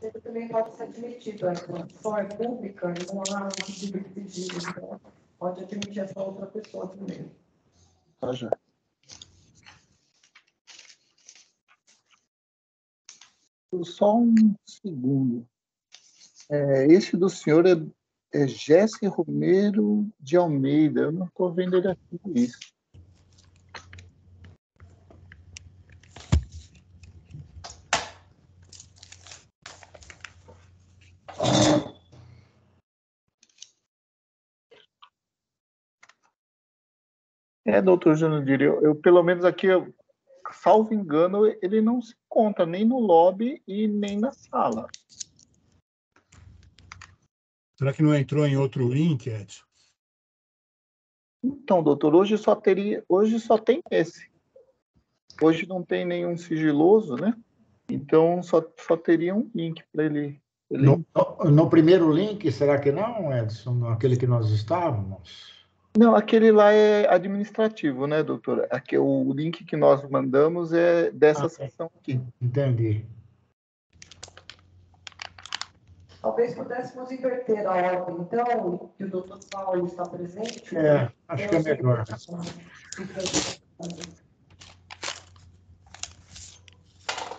ele também pode ser admitido. A informação é pública e não há um pedido de sigilo, então pode admitir essa outra pessoa também. Tá, já. Só um segundo. Esse do senhor é Jesse Romero de Almeida. Eu não estou vendo ele aqui. Isso. Doutor Jurandir, eu pelo menos aqui, salvo engano, ele não se encontra nem no lobby e nem na sala. Será que não entrou em outro link, Edson? Então, doutor, hoje só tem esse. Hoje não tem nenhum sigiloso, né? Então só teria um link para ele. No primeiro link, será que não, Edson? Aquele que nós estávamos? Não, aquele lá é administrativo, né, doutor? Aqui, o link que nós mandamos é dessa sessão aqui. Entendi. Talvez pudéssemos inverter a ordem, então, que o doutor Paulo está presente. Acho que é melhor.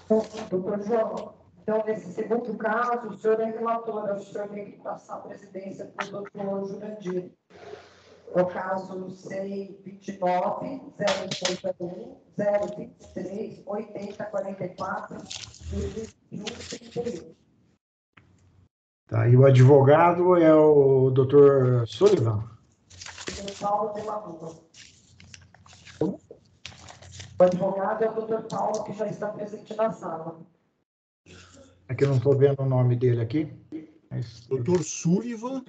Então, doutor João, então, nesse segundo caso, o senhor é relator, o senhor tem que passar a presidência para o doutor Jurandir. É o caso C29-081-023-8044-2021-31. Tá, e o advogado é o Dr. Sullivan? Dr. Paulo de la Rua. O advogado é o Dr. Paulo, que já está presente na sala. É que eu não estou vendo o nome dele aqui. Dr. Sullivan?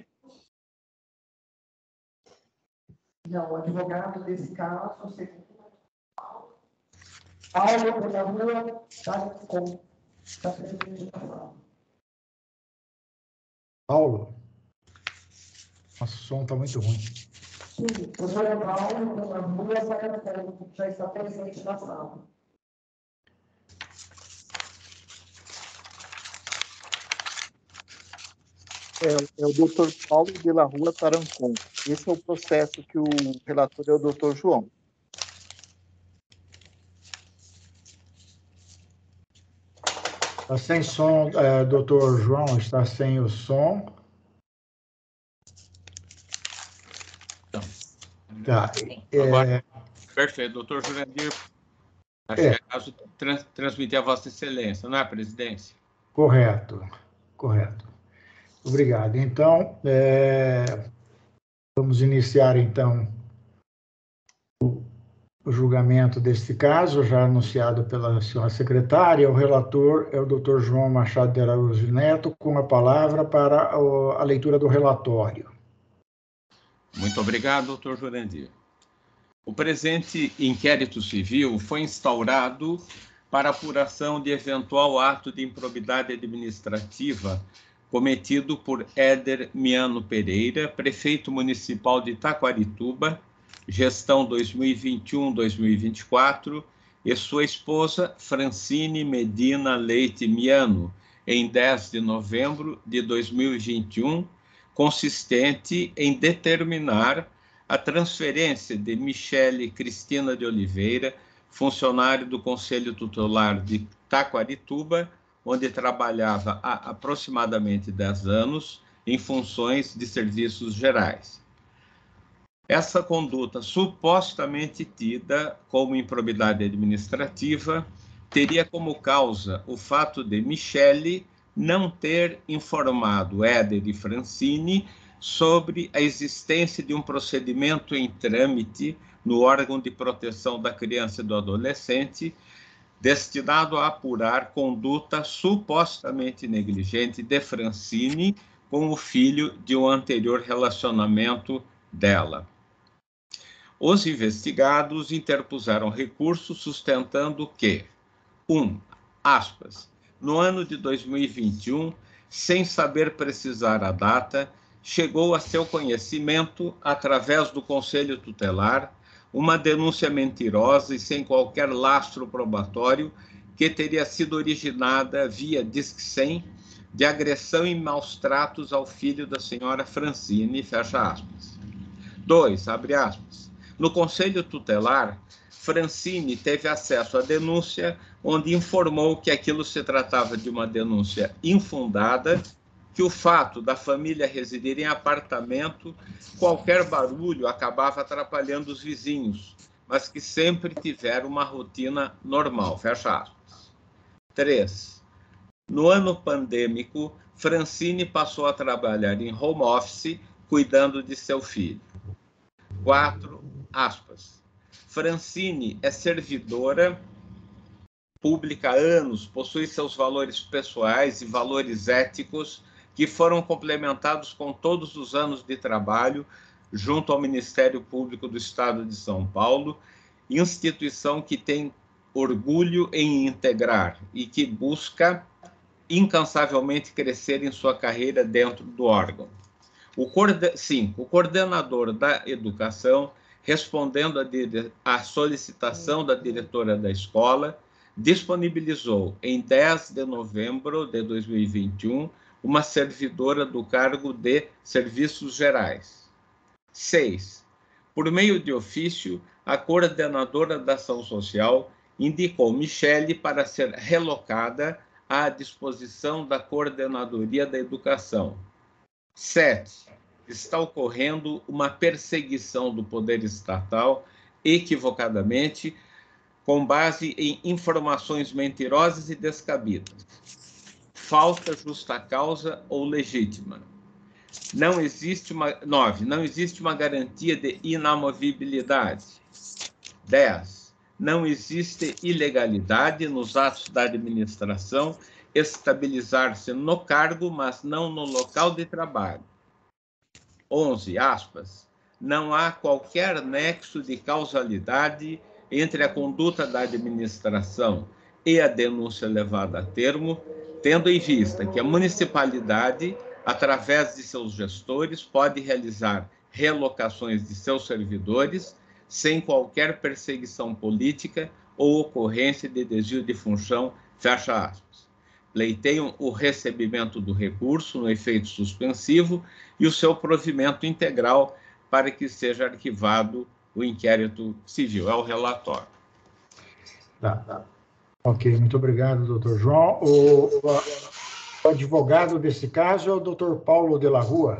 Não, o advogado desse caso, segundo Paulo de la Rua, está presente na sala. Paulo? Nossa, o som está muito ruim. Sim, o doutor Paulo de la Rua já está presente na sala. É o doutor Paulo de la Rua Tarancon. Esse é o processo que o relator é o doutor João. Está sem som, doutor João, está sem o som. Tá. Agora, perfeito, doutor Jurandir. Acho que é caso transmitir a Vossa Excelência, não é, presidência? Correto. Obrigado. Então, vamos iniciar, então, o julgamento deste caso, já anunciado pela senhora secretária. O relator é o doutor João Machado de Araújo Neto, com a palavra para a leitura do relatório. Muito obrigado, doutor Jurandir. O presente inquérito civil foi instaurado para apuração de eventual ato de improbidade administrativa cometido por Éder Miano Pereira, prefeito municipal de Taquarituba, gestão 2021-2024, e sua esposa Francine Medina Leite Miano, em 10 de novembro de 2021, consistente em determinar a transferência de Michele Cristina de Oliveira, funcionário do Conselho Tutelar de Taquarituba, onde trabalhava há aproximadamente 10 anos em funções de serviços gerais. Essa conduta, supostamente tida como improbidade administrativa, teria como causa o fato de Michele não ter informado Éder e Francine sobre a existência de um procedimento em trâmite no órgão de proteção da criança e do adolescente, destinado a apurar conduta supostamente negligente de Francine com o filho de um anterior relacionamento dela. Os investigados interpuseram recurso sustentando que, aspas, no ano de 2021, sem saber precisar a data, chegou a seu conhecimento, através do Conselho Tutelar, uma denúncia mentirosa e sem qualquer lastro probatório que teria sido originada via Disque 100 de agressão e maus tratos ao filho da senhora Francine, fecha aspas. 2, abre aspas. No Conselho Tutelar, Francine teve acesso à denúncia, onde informou que aquilo se tratava de uma denúncia infundada, que o fato da família residir em apartamento, qualquer barulho acabava atrapalhando os vizinhos, mas que sempre tiveram uma rotina normal, fecha aspas. 3. No ano pandêmico, Francine passou a trabalhar em home office, cuidando de seu filho. 4, aspas. Francine é servidora pública há anos, possui seus valores pessoais e valores éticos que foram complementados com todos os anos de trabalho junto ao Ministério Público do Estado de São Paulo, instituição que tem orgulho em integrar e que busca incansavelmente crescer em sua carreira dentro do órgão. 5. O coordenador da educação, respondendo à solicitação da diretora da escola, disponibilizou, em 10 de novembro de 2021, uma servidora do cargo de Serviços Gerais. 6. Por meio de ofício, a coordenadora da ação social indicou Michele para ser relocada à disposição da Coordenadoria da Educação. 7. Está ocorrendo uma perseguição do poder estatal, equivocadamente, com base em informações mentirosas e descabidas. Falta justa causa ou legítima. 9. Não existe uma garantia de inamovibilidade. 10. Não existe ilegalidade nos atos da administração estabilizar-se no cargo, mas não no local de trabalho. 11, aspas. Não há qualquer nexo de causalidade entre a conduta da administração e a denúncia levada a termo, tendo em vista que a municipalidade, através de seus gestores, pode realizar relocações de seus servidores sem qualquer perseguição política ou ocorrência de desvio de função, fecha aspas. Pleiteiam o recebimento do recurso no efeito suspensivo e o seu provimento integral para que seja arquivado o inquérito civil. É o relatório. Tá. Ok, muito obrigado, doutor João. O advogado desse caso é o doutor Paulo de la Rua.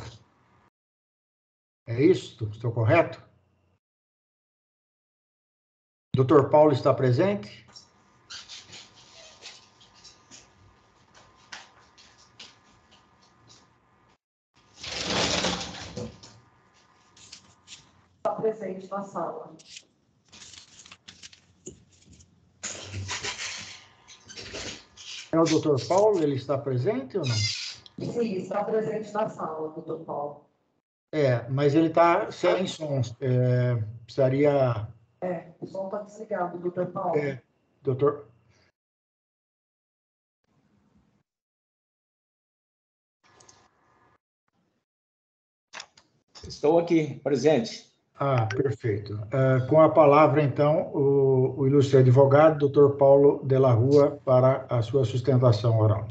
É isso? Estou correto? Doutor Paulo está presente? Está presente na sala. É o doutor Paulo? Ele está presente ou não? Sim, está presente na sala, doutor Paulo. Mas ele está sem som. Precisaria... O som está desligado, doutor Paulo. Doutor... Estou aqui, presente. Perfeito. Com a palavra, então, o ilustre advogado, doutor Paulo de la Rua, para a sua sustentação oral.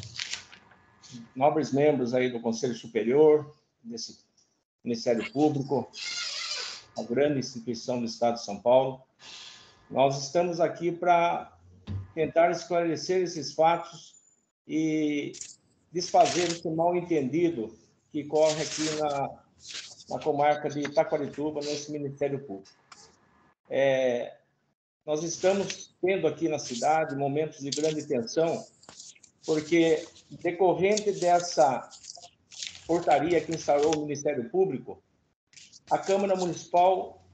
Nobres membros aí do Conselho Superior, desse Ministério Público, a grande instituição do Estado de São Paulo, nós estamos aqui para tentar esclarecer esses fatos e desfazer esse mal-entendido que corre aqui na comarca de Taquarituba, nesse Ministério Público. Nós estamos tendo aqui na cidade momentos de grande tensão, porque, decorrente dessa portaria que instaurou o Ministério Público, a Câmara Municipal,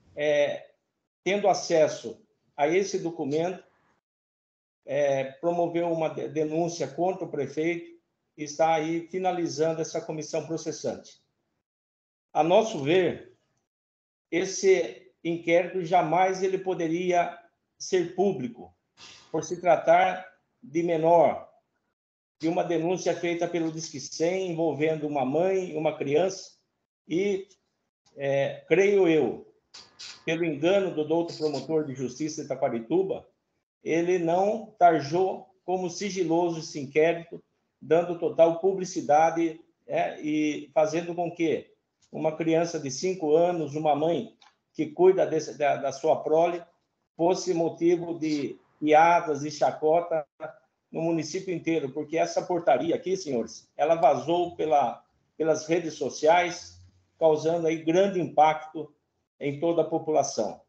tendo acesso a esse documento, promoveu uma denúncia contra o prefeito e está aí finalizando essa comissão processante. A nosso ver, esse inquérito jamais ele poderia ser público, por se tratar de menor, de uma denúncia feita pelo Disque 100 envolvendo uma mãe e uma criança e, creio eu, pelo engano do doutor promotor de justiça de Taquarituba, ele não tarjou como sigiloso esse inquérito dando total publicidade e fazendo com que uma criança de 5 anos, uma mãe que cuida da sua prole, fosse motivo de piadas e chacota no município inteiro, porque essa portaria aqui, senhores, ela vazou pelas redes sociais, causando aí grande impacto em toda a população.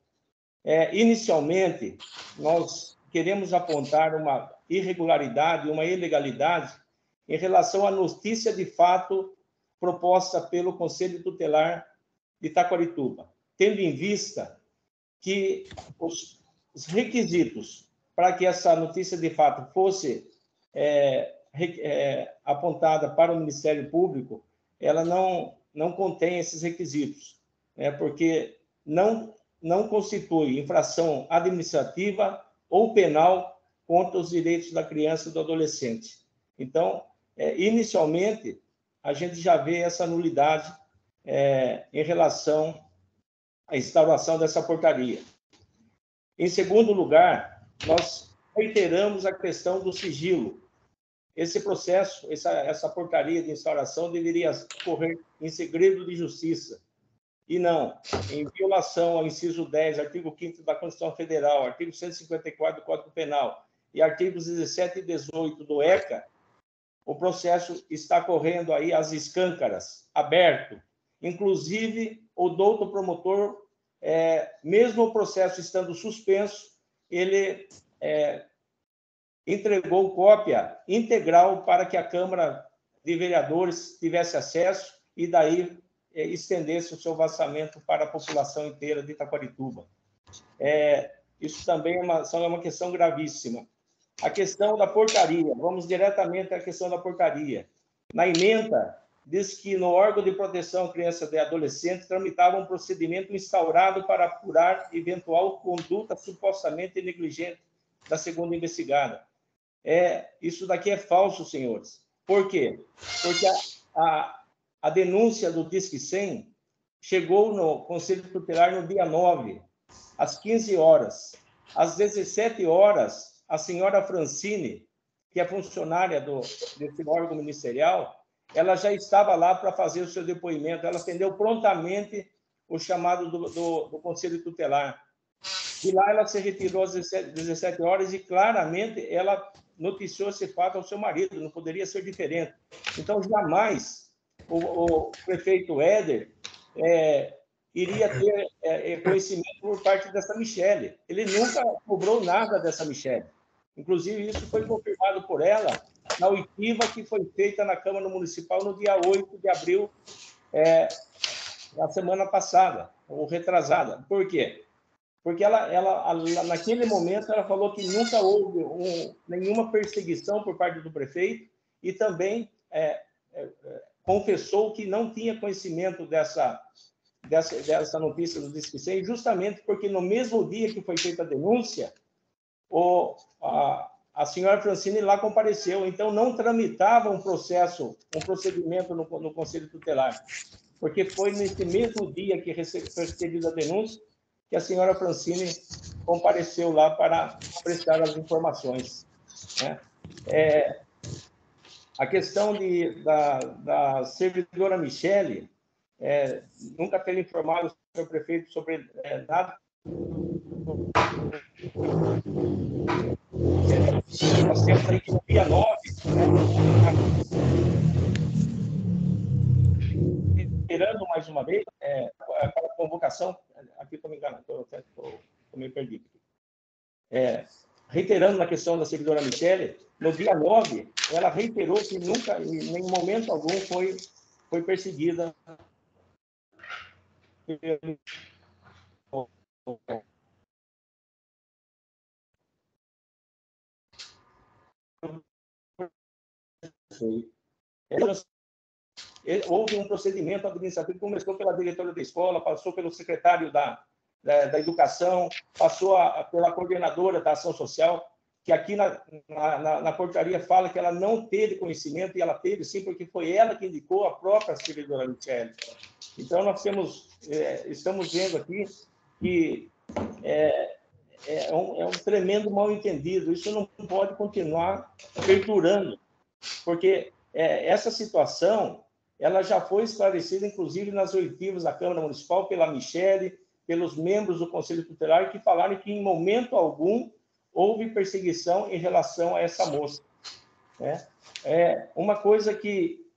Inicialmente, nós queremos apontar uma irregularidade, uma ilegalidade em relação à notícia de fato proposta pelo Conselho Tutelar de Taquarituba, tendo em vista que os requisitos para que essa notícia de fato fosse apontada para o Ministério Público, ela não contém esses requisitos, porque não constitui infração administrativa ou penal contra os direitos da criança e do adolescente. Então, inicialmente, a gente já vê essa nulidade em relação à instauração dessa portaria. Em segundo lugar, nós reiteramos a questão do sigilo. Esse processo, essa portaria de instauração deveria ocorrer em segredo de justiça, e não em violação ao inciso 10, artigo 5º da Constituição Federal, artigo 154 do Código Penal e artigos 17 e 18 do ECA. O processo está correndo aí às escâncaras, aberto. Inclusive, o douto promotor, mesmo o processo estando suspenso, ele entregou cópia integral para que a Câmara de Vereadores tivesse acesso e daí estendesse o seu vazamento para a população inteira de Taquarituba. Isso também é uma questão gravíssima. A questão da portaria, vamos diretamente à questão da portaria. Na emenda, diz que no órgão de proteção à criança e adolescente tramitava um procedimento instaurado para apurar eventual conduta supostamente negligente da segunda investigada. Isso daqui é falso, senhores. Por quê? Porque a denúncia do Disque 100 chegou no Conselho Tutelar no dia 9, às 15 horas. Às 17 horas, a senhora Francine, que é funcionária desse órgão ministerial, ela já estava lá para fazer o seu depoimento. Ela atendeu prontamente o chamado do Conselho Tutelar. De lá, ela se retirou às 17 horas e, claramente, ela noticiou esse fato ao seu marido. Não poderia ser diferente. Então, jamais o prefeito Éder iria ter conhecimento por parte dessa Michele. Ele nunca cobrou nada dessa Michele. Inclusive, isso foi confirmado por ela na oitiva que foi feita na Câmara Municipal no dia 8 de abril, na semana passada, ou retrasada. Por quê? Porque ela naquele momento, ela falou que nunca houve nenhuma perseguição por parte do prefeito e também confessou que não tinha conhecimento dessa notícia do Disque 100, justamente porque no mesmo dia que foi feita a denúncia, a senhora Francine lá compareceu, então não tramitava um procedimento no Conselho Tutelar, porque foi nesse mesmo dia que foi recebida a denúncia que a senhora Francine compareceu lá para prestar as informações. A questão da servidora Michele, nunca ter informado o senhor prefeito sobre nada. Nós temos aí que no dia 9, reiterando mais uma vez, para a convocação, aqui estou me enganando, estou meio perdido. Reiterando na questão da servidora Michele, no dia 9, ela reiterou que nunca, em nenhum momento algum, foi perseguida houve um procedimento administrativo que começou pela diretora da escola, passou pelo secretário da Educação, passou pela coordenadora da Ação Social, que aqui na portaria fala que ela não teve conhecimento, e ela teve sim, porque foi ela que indicou a própria servidora Michele. Então, nós estamos vendo aqui que é um tremendo mal-entendido. Isso não pode continuar perdurando. porque essa situação ela já foi esclarecida, inclusive, nas oitivas da Câmara Municipal, pela Michele, pelos membros do Conselho Tutelar, que falaram que, em momento algum, houve perseguição em relação a essa moça. Né? Uma coisa que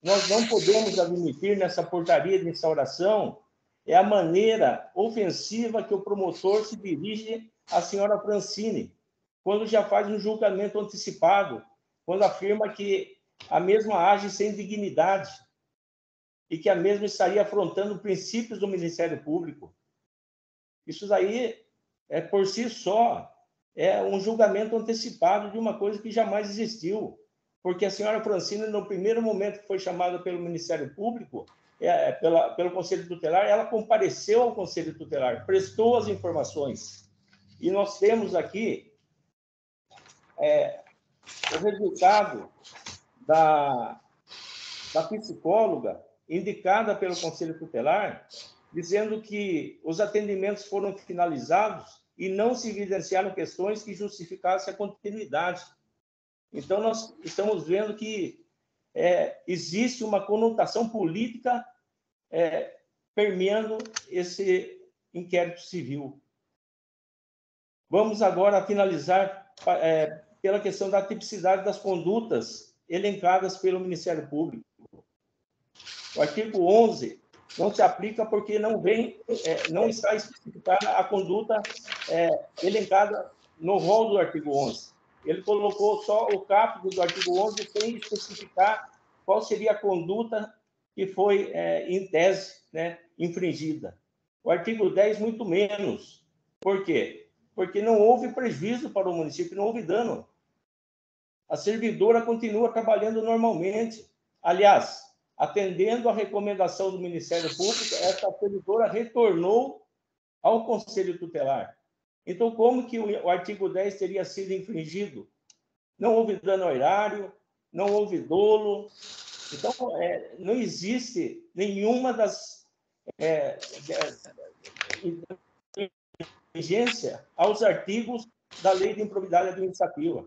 nós não podemos admitir nessa portaria de instauração é a maneira ofensiva que o promotor se dirige à senhora Francine, quando já faz um julgamento antecipado, quando afirma que a mesma age sem dignidade e que a mesma estaria afrontando princípios do Ministério Público. Isso daí, por si só, é um julgamento antecipado de uma coisa que jamais existiu, porque a senhora Francine, no primeiro momento que foi chamada pelo Ministério Público, pelo Conselho Tutelar, ela compareceu ao Conselho Tutelar, prestou as informações. E nós temos aqui o resultado da psicóloga indicada pelo Conselho Tutelar, dizendo que os atendimentos foram finalizados e não se evidenciaram questões que justificassem a continuidade. Então, nós estamos vendo que existe uma conotação política permeando esse inquérito civil. Vamos agora finalizar pela questão da tipicidade das condutas elencadas pelo Ministério Público. O artigo 11 não se aplica porque não está especificada a conduta elencada no rol do artigo 11. Ele colocou só o caput do artigo 11 sem especificar qual seria a conduta que foi, em tese, infringida. O artigo 10, muito menos. Por quê? Porque não houve prejuízo para o município, não houve dano. A servidora continua trabalhando normalmente. Aliás, atendendo à recomendação do Ministério Público, essa servidora retornou ao Conselho Tutelar. Então, como que o artigo 10 teria sido infringido? Não houve dano ao erário, não houve dolo. Então, não existe nenhuma das infringência aos artigos da Lei de Improbidade Administrativa.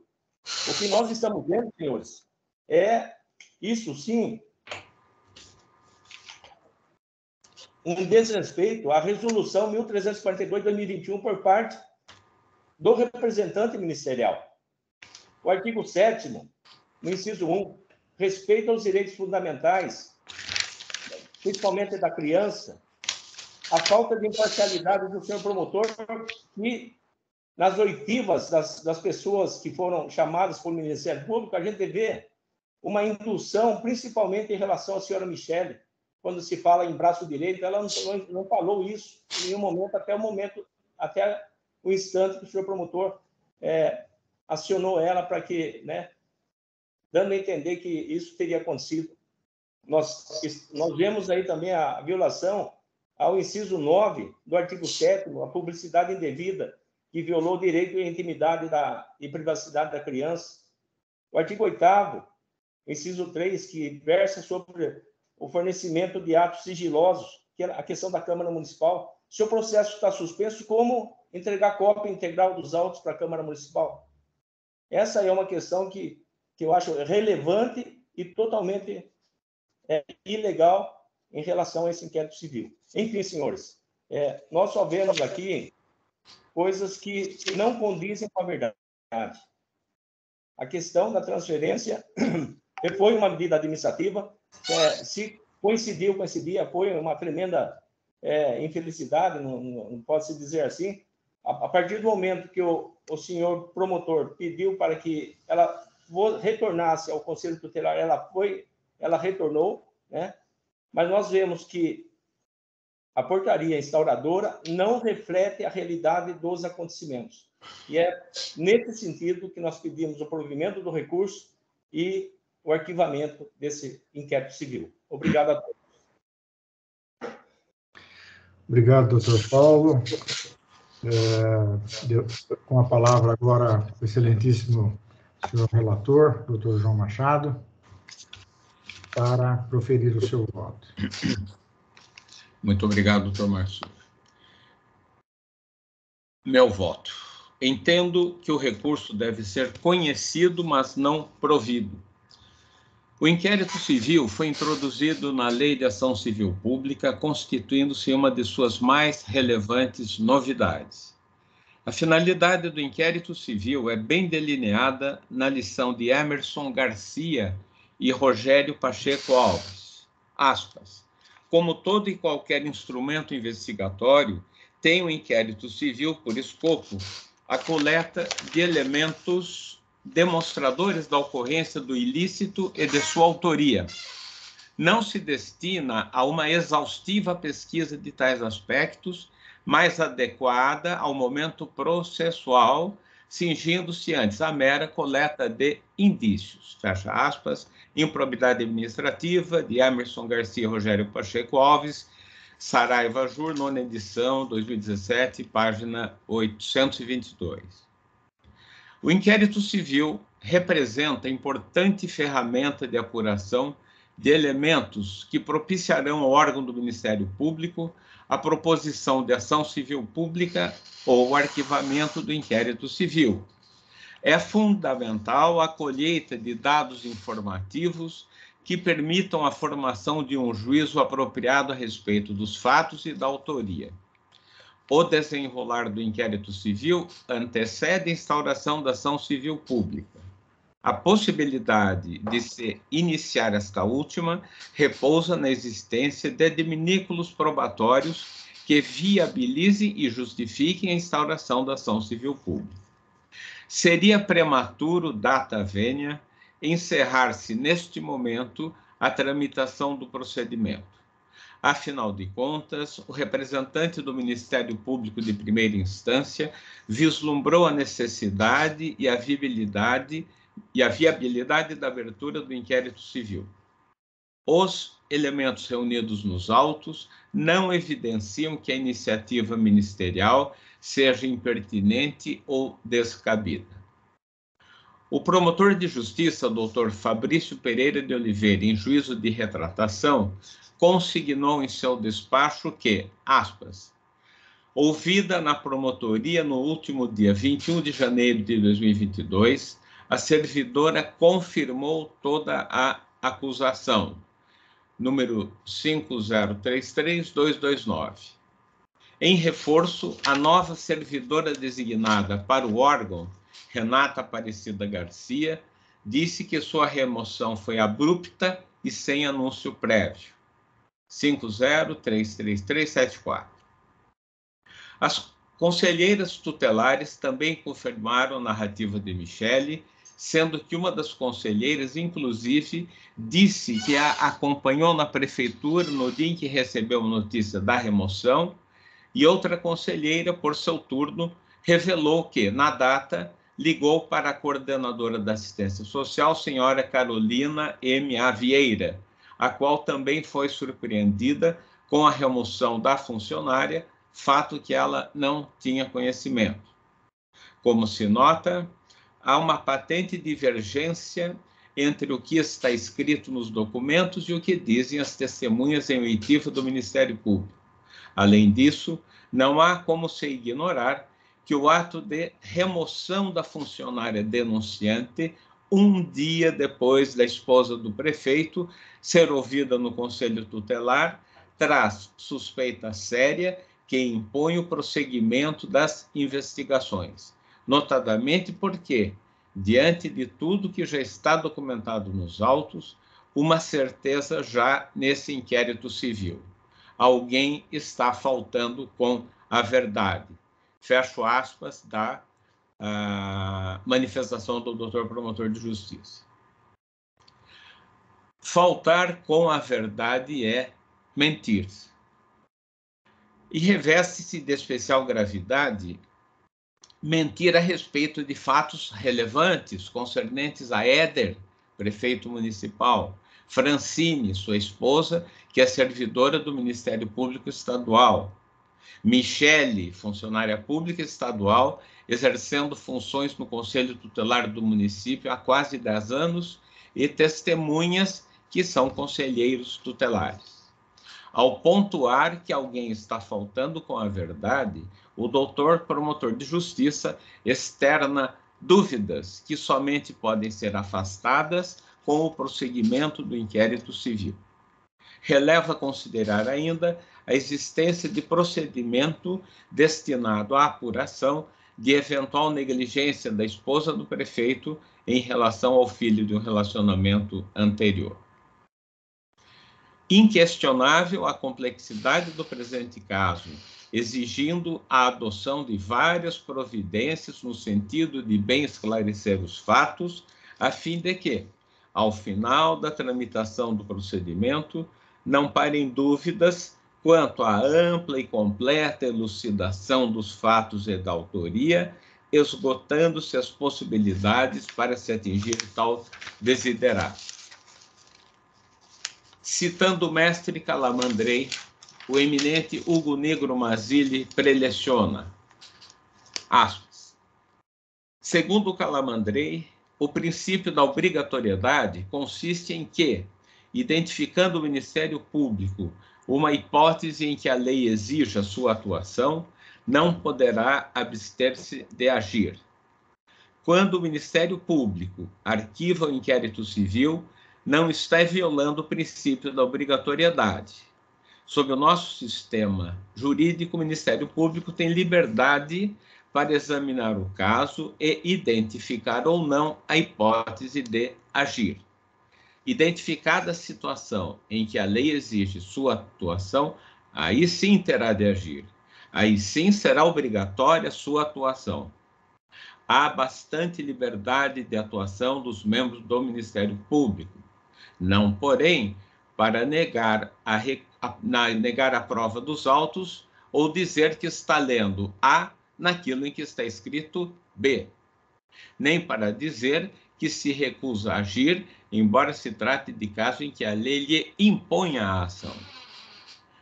O que nós estamos vendo, senhores, isso sim, um desrespeito à Resolução 1342/2021 por parte do representante ministerial. O artigo 7º, no inciso 1, respeito aos direitos fundamentais, principalmente da criança, a falta de imparcialidade do senhor promotor, que nas oitivas das pessoas que foram chamadas pelo Ministério Público, a gente vê uma indução, principalmente em relação à senhora Michele. Quando se fala em braço direito, ela não falou isso em nenhum momento, até o instante que o senhor promotor acionou ela para que, dando a entender que isso teria acontecido. Nós vemos aí também a violação ao inciso 9 do artigo 7º, a publicidade indevida, que violou o direito à intimidade e privacidade da criança. O artigo 8º, inciso 3, que versa sobre o fornecimento de atos sigilosos, que é a questão da Câmara Municipal. Se o processo está suspenso, como entregar cópia integral dos autos para a Câmara Municipal? Essa é uma questão que eu acho relevante e totalmente ilegal em relação a esse inquérito civil. Enfim, senhores, nós só vemos aqui coisas que não condizem com a verdade. A questão da transferência foi uma medida administrativa, se coincidiu com esse dia, foi uma tremenda infelicidade, não pode-se dizer assim. A partir do momento que o senhor promotor pediu para que ela retornasse ao Conselho Tutelar, ela retornou, mas nós vemos que a portaria instauradora não reflete a realidade dos acontecimentos. E é nesse sentido que nós pedimos o provimento do recurso e o arquivamento desse inquérito civil. Obrigado a todos. Obrigado, doutor Paulo. Com a palavra agora o excelentíssimo senhor relator, doutor João Machado, para proferir o seu voto. Muito obrigado, doutor Márcio. Meu voto. Entendo que o recurso deve ser conhecido, mas não provido. O inquérito civil foi introduzido na Lei de Ação Civil Pública, constituindo-se uma de suas mais relevantes novidades. A finalidade do inquérito civil é bem delineada na lição de Emerson Garcia e Rogério Pacheco Alves. Aspas. Como todo e qualquer instrumento investigatório, tem o inquérito civil por escopo a coleta de elementos demonstradores da ocorrência do ilícito e de sua autoria. Não se destina a uma exaustiva pesquisa de tais aspectos, mais adequada ao momento processual, cingindo-se antes à mera coleta de indícios. Fecha aspas. Improbidade administrativa, de Emerson Garcia e Rogério Pacheco Alves, Saraiva Jur, 9ª edição, 2017, página 822. O inquérito civil representa importante ferramenta de apuração de elementos que propiciarão ao órgão do Ministério Público a proposição de ação civil pública ou o arquivamento do inquérito civil. É fundamental a colheita de dados informativos que permitam a formação de um juízo apropriado a respeito dos fatos e da autoria. O desenrolar do inquérito civil antecede a instauração da ação civil pública. A possibilidade de se iniciar esta última repousa na existência de adminículos probatórios que viabilizem e justifiquem a instauração da ação civil pública. Seria prematuro, data vênia, encerrar-se neste momento a tramitação do procedimento. Afinal de contas, o representante do Ministério Público de primeira instância vislumbrou a necessidade e a viabilidade da abertura do inquérito civil. Os elementos reunidos nos autos não evidenciam que a iniciativa ministerial seja impertinente ou descabida. O promotor de justiça, Dr. Fabrício Pereira de Oliveira, em juízo de retratação, consignou em seu despacho que, aspas, ouvida na promotoria no último dia 21 de janeiro de 2022, a servidora confirmou toda a acusação, número 5033229. Em reforço, a nova servidora designada para o órgão, Renata Aparecida Garcia, disse que sua remoção foi abrupta e sem anúncio prévio. 5033374. As conselheiras tutelares também confirmaram a narrativa de Michele, sendo que uma das conselheiras, inclusive, disse que a acompanhou na prefeitura no dia em que recebeu a notícia da remoção, e outra conselheira, por seu turno, revelou que, na data, ligou para a coordenadora da assistência social, senhora Carolina M.A. Vieira, a qual também foi surpreendida com a remoção da funcionária, fato que ela não tinha conhecimento. Como se nota, há uma patente divergência entre o que está escrito nos documentos e o que dizem as testemunhas em oitiva do Ministério Público. Além disso, não há como se ignorar que o ato de remoção da funcionária denunciante, um dia depois da esposa do prefeito ser ouvida no Conselho Tutelar, traz suspeita séria que impõe o prosseguimento das investigações, notadamente porque, diante de tudo que já está documentado nos autos, uma certeza já nesse inquérito civil. Alguém está faltando com a verdade. Fecho aspas da manifestação do doutor promotor de justiça. Faltar com a verdade é mentir. E reveste-se de especial gravidade mentir a respeito de fatos relevantes concernentes a Éder, prefeito municipal, Francine, sua esposa, que é servidora do Ministério Público Estadual, Michele, funcionária pública estadual, exercendo funções no Conselho Tutelar do município há quase 10 anos, e testemunhas que são conselheiros tutelares. Ao pontuar que alguém está faltando com a verdade, o doutor promotor de justiça externa dúvidas que somente podem ser afastadas com o prosseguimento do inquérito civil. Releva considerar ainda a existência de procedimento destinado à apuração de eventual negligência da esposa do prefeito em relação ao filho de um relacionamento anterior. Inquestionável a complexidade do presente caso, exigindo a adoção de várias providências no sentido de bem esclarecer os fatos, a fim de que, ao final da tramitação do procedimento, não parem dúvidas quanto à ampla e completa elucidação dos fatos e da autoria, esgotando-se as possibilidades para se atingir tal desiderato. Citando o mestre Calamandrei, o eminente Hugo Negro Mazzilli preleciona, aspas, segundo Calamandrei, o princípio da obrigatoriedade consiste em que, identificando o Ministério Público uma hipótese em que a lei exija sua atuação, não poderá abster-se de agir. Quando o Ministério Público arquiva o inquérito civil, não está violando o princípio da obrigatoriedade. Sob o nosso sistema jurídico, o Ministério Público tem liberdade para examinar o caso e identificar ou não a hipótese de agir. Identificada a situação em que a lei exige sua atuação, aí sim terá de agir. Aí sim será obrigatória sua atuação. Há bastante liberdade de atuação dos membros do Ministério Público. Não, porém, para negar a prova dos autos ou dizer que está lendo A naquilo em que está escrito B. Nem para dizer que se recusa a agir, embora se trate de caso em que a lei lhe imponha a ação.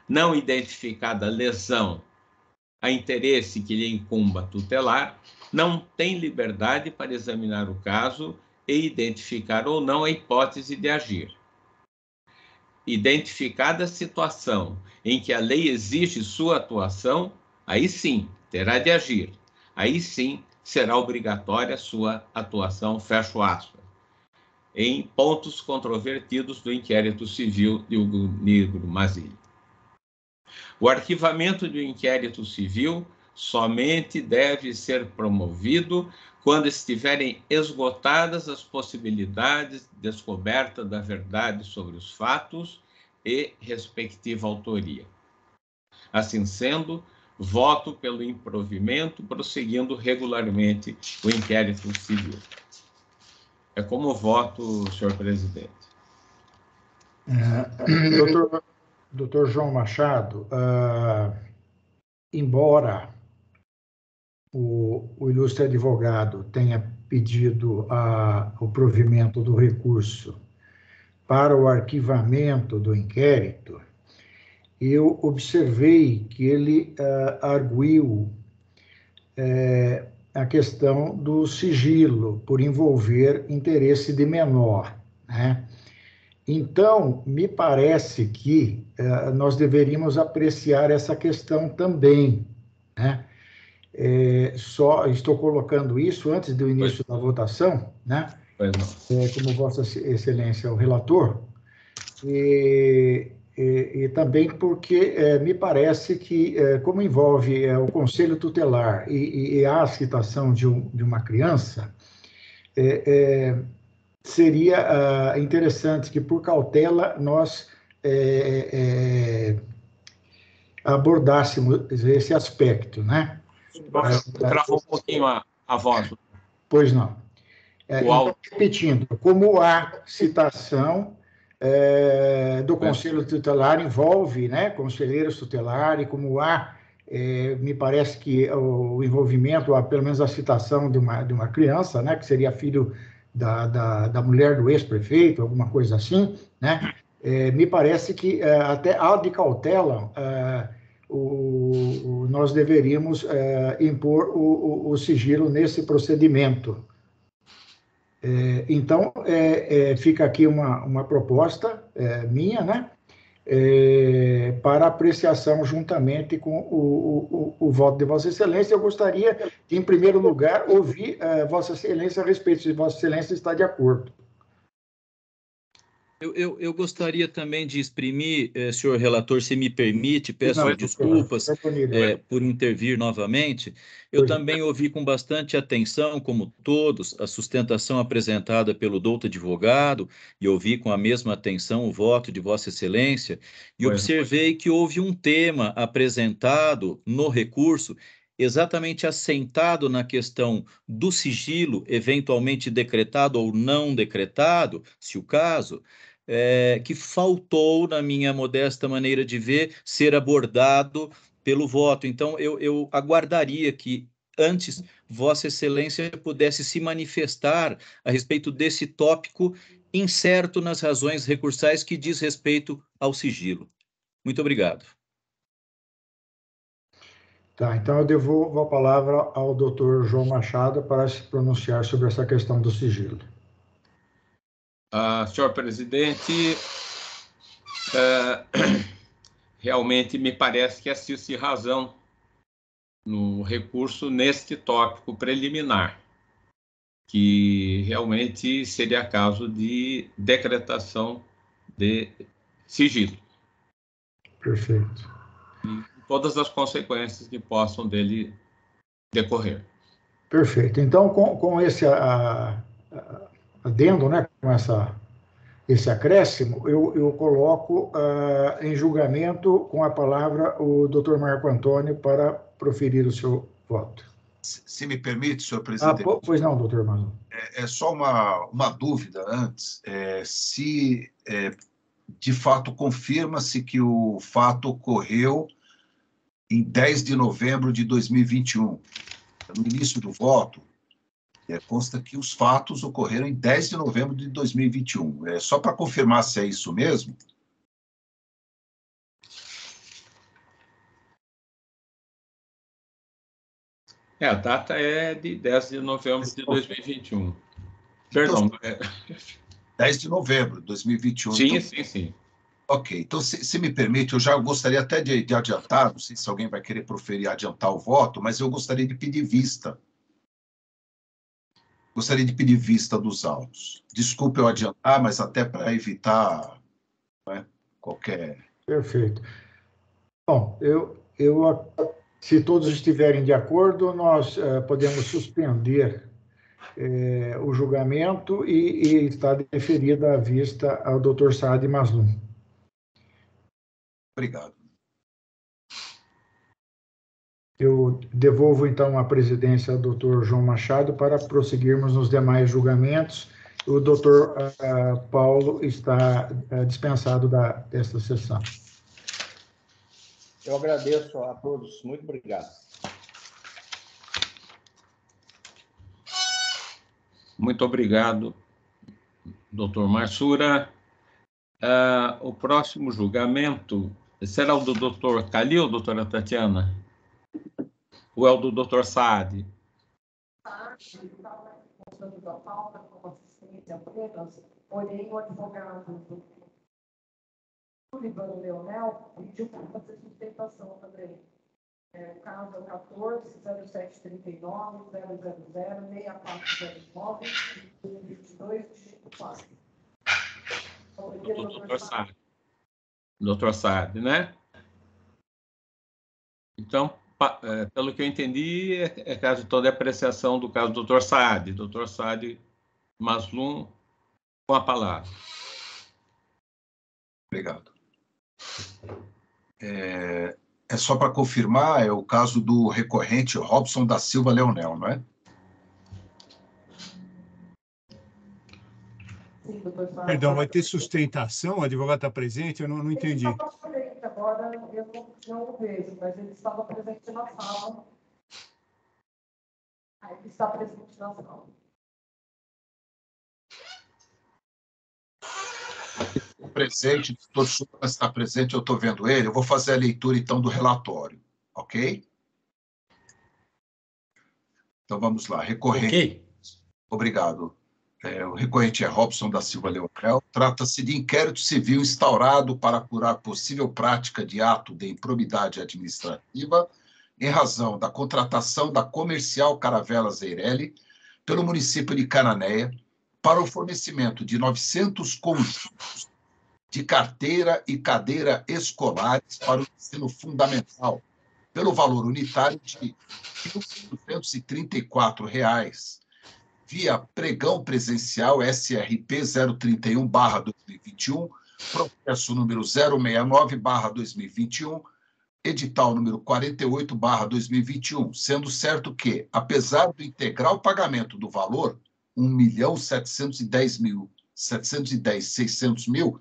Não identificada lesão a interesse que lhe incumba tutelar, não tem liberdade para examinar o caso e identificar ou não a hipótese de agir. Identificada a situação em que a lei exige sua atuação, aí sim terá de agir. Aí sim será obrigatória sua atuação, fecho aspas, em pontos controvertidos do inquérito civil de Hugo Negro Mazzilli. O arquivamento do inquérito civil somente deve ser promovido quando estiverem esgotadas as possibilidades de descoberta da verdade sobre os fatos e respectiva autoria. Assim sendo, voto pelo improvimento, prosseguindo regularmente o inquérito civil. É como voto, senhor presidente. Doutor João Machado, embora o ilustre advogado tenha pedido o provimento do recurso para o arquivamento do inquérito, eu observei que ele arguiu a questão do sigilo, por envolver interesse de menor, né? Então, me parece que nós deveríamos apreciar essa questão também, né? Só estou colocando isso antes do início da votação, né? Como Vossa Excelência é o relator, e também porque me parece que, como envolve o Conselho Tutelar e a citação de uma criança, seria interessante que, por cautela, nós abordássemos esse aspecto, né? Travou um pouquinho a voz. Pois não. Então, repetindo, como a citação do Conselho Tutelar envolve, né, conselheiros tutelares, como há, me parece que o envolvimento, pelo menos a citação de uma criança, né, que seria filho da mulher do ex-prefeito, alguma coisa assim, né, me parece que até a de cautela nós deveríamos impor o sigilo nesse procedimento. Então, fica aqui uma proposta minha, né, para apreciação juntamente com o voto de Vossa Excelência. Eu gostaria de, em primeiro lugar, ouvir Vossa Excelência a respeito, se Vossa Excelência está de acordo. Eu gostaria também de exprimir, senhor relator, se me permite, peço desculpas por intervir novamente. Eu também ouvi com bastante atenção, como todos, a sustentação apresentada pelo douto advogado, e ouvi com a mesma atenção o voto de Vossa Excelência, e observei que houve um tema apresentado no recurso, exatamente assentado na questão do sigilo, eventualmente decretado ou não decretado, se o caso, que faltou, na minha modesta maneira de ver, ser abordado pelo voto. Então, eu aguardaria que, antes, Vossa Excelência pudesse se manifestar a respeito desse tópico incerto nas razões recursais que diz respeito ao sigilo. Muito obrigado. Tá, então eu devolvo a palavra ao doutor João Machado para se pronunciar sobre essa questão do sigilo. Senhor presidente, realmente me parece que assiste razão no recurso neste tópico preliminar, que realmente seria caso de decretação de sigilo. Perfeito. E todas as consequências que possam dele decorrer. Perfeito. Então, com esse adendo, né, com esse acréscimo, eu coloco em julgamento com a palavra o doutor Marco Antônio para proferir o seu voto. Se me permite, senhor presidente. Pois não, doutor Mazon. É só uma dúvida antes. Se de fato confirma-se que o fato ocorreu em 10 de novembro de 2021. No início do voto, consta que os fatos ocorreram em 10 de novembro de 2021. Só para confirmar se é isso mesmo. A data é de 10 de novembro de 2021. Perdão. 10 de novembro de 2021. Sim, então... sim. Ok, então, se me permite, eu já gostaria até de adiantar, não sei se alguém vai querer proferir adiantar o voto, mas eu gostaria de pedir vista. Gostaria de pedir vista dos autos. Desculpe eu adiantar, mas até para evitar, né, qualquer... Perfeito. Bom, se todos estiverem de acordo, nós podemos suspender o julgamento e está deferida a vista ao doutor Saad Mazlum. Obrigado. Eu devolvo, então, a presidência ao doutor João Machado para prosseguirmos nos demais julgamentos. O doutor Paulo está dispensado desta sessão. Eu agradeço a todos. Muito obrigado. Muito obrigado, doutor Marsura. O próximo julgamento será o do doutor Calil, doutora Tatiana? Ou é o do doutor Saad? Da pauta como assistência apenas, porém o advogado do Sullivan Leonel pediu para fazer sustentação também. O caso é o 140739 000 6409 2022, dígito 4. Doutor Saad. Doutor Saad, né? Então, pelo que eu entendi, é caso toda apreciação do caso do doutor Saad. Doutor Saad Mazlum, com a palavra. Obrigado. É só para confirmar, é o caso do recorrente Robson da Silva Leonel, não é? Sim, doutor Saad. Perdão, vai ter sustentação? O advogado está presente? Eu não entendi. Ele estava presente, agora eu não o vejo, mas ele estava presente na sala. Ele está presente na sala. Presente, o doutor Souza está presente, eu estou vendo ele. Eu vou fazer a leitura, então, do relatório, ok? Então, vamos lá. Recorrente. Ok. Obrigado. O recorrente é Robson da Silva Leonel. Trata-se de inquérito civil instaurado para apurar possível prática de ato de improbidade administrativa em razão da contratação da comercial Caravela Zeirelli pelo município de Cananéia para o fornecimento de 900 conjuntos de carteira e cadeira escolares para o ensino fundamental, pelo valor unitário de R$ 1.234, via pregão presencial SRP 031/2021, processo número 069/2021, edital número 48/2021, sendo certo que, apesar do integral pagamento do valor, R$ 1.710.600,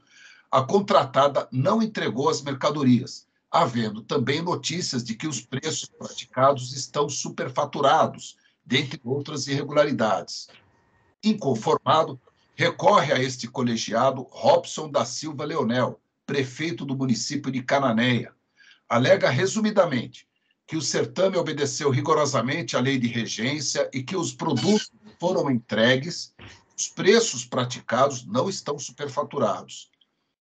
a contratada não entregou as mercadorias, havendo também notícias de que os preços praticados estão superfaturados, dentre outras irregularidades. Inconformado, recorre a este colegiado Robson da Silva Leonel, prefeito do município de Cananéia. Alega resumidamente que o certame obedeceu rigorosamente à lei de regência e que os produtos foram entregues, os preços praticados não estão superfaturados.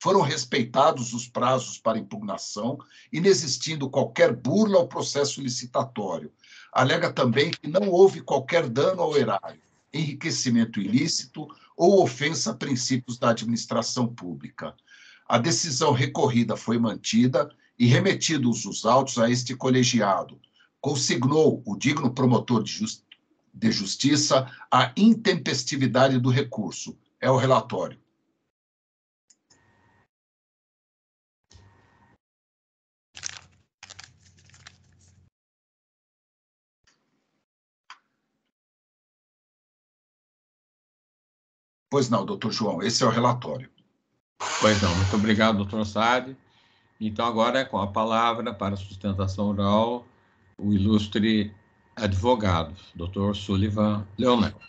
Foram respeitados os prazos para impugnação, inexistindo qualquer burla ao processo licitatório. Alega também que não houve qualquer dano ao erário, enriquecimento ilícito ou ofensa a princípios da administração pública. A decisão recorrida foi mantida e, remetidos os autos a este colegiado, consignou o digno promotor de justiça a intempestividade do recurso. É o relatório. Pois não, doutor João, esse é o relatório. Pois não, muito obrigado, doutor Saad. Então, agora é com a palavra para sustentação oral o ilustre advogado, doutor Sullivan Leonel.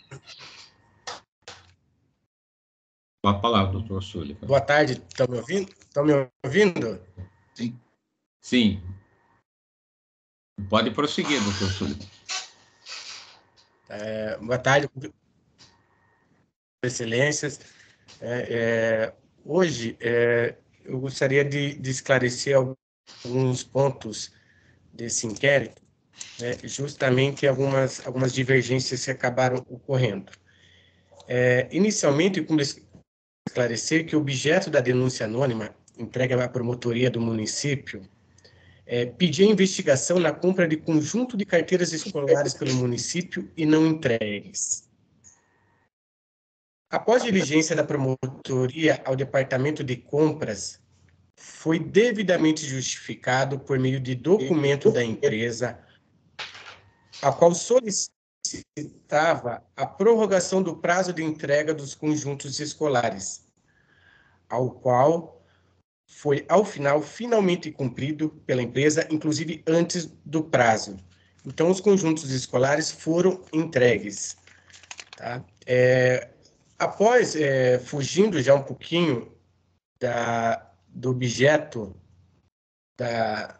Com a palavra, doutor Sullivan. Boa tarde, estão me ouvindo? Estão me ouvindo? Sim. Sim. Pode prosseguir, doutor Sullivan. Boa tarde, excelências. Hoje, eu gostaria de esclarecer alguns pontos desse inquérito, justamente algumas divergências que acabaram ocorrendo. Inicialmente, eu comecei a esclarecer que o objeto da denúncia anônima entregue à promotoria do município pedia investigação na compra de conjunto de carteiras escolares pelo município e não entregues. Após diligência da promotoria ao Departamento de Compras, foi devidamente justificado por meio de documento da empresa, a qual solicitava a prorrogação do prazo de entrega dos conjuntos escolares, ao qual foi, ao final, finalmente cumprido pela empresa, inclusive antes do prazo. Então, os conjuntos escolares foram entregues. Tá? Após, fugindo já um pouquinho do objeto da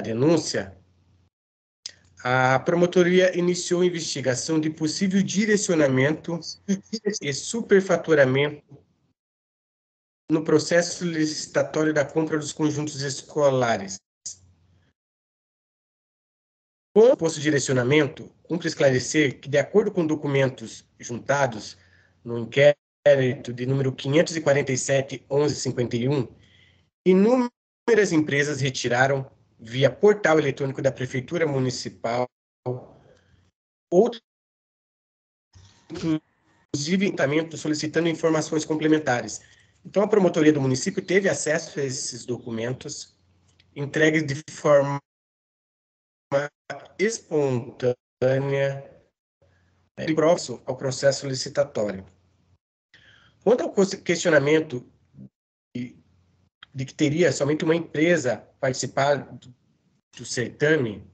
denúncia, a promotoria iniciou investigação de possível direcionamento e superfaturamento no processo licitatório da compra dos conjuntos escolares. Com o posto de direcionamento, cumpre esclarecer que, de acordo com documentos juntados no inquérito de número 547-1151, inúmeras empresas retiraram, via portal eletrônico da Prefeitura Municipal, outros, inclusive, solicitando informações complementares. Então, a promotoria do município teve acesso a esses documentos, entregues de forma espontânea e próximo ao processo licitatório. Quanto ao questionamento de que teria somente uma empresa participar do certame,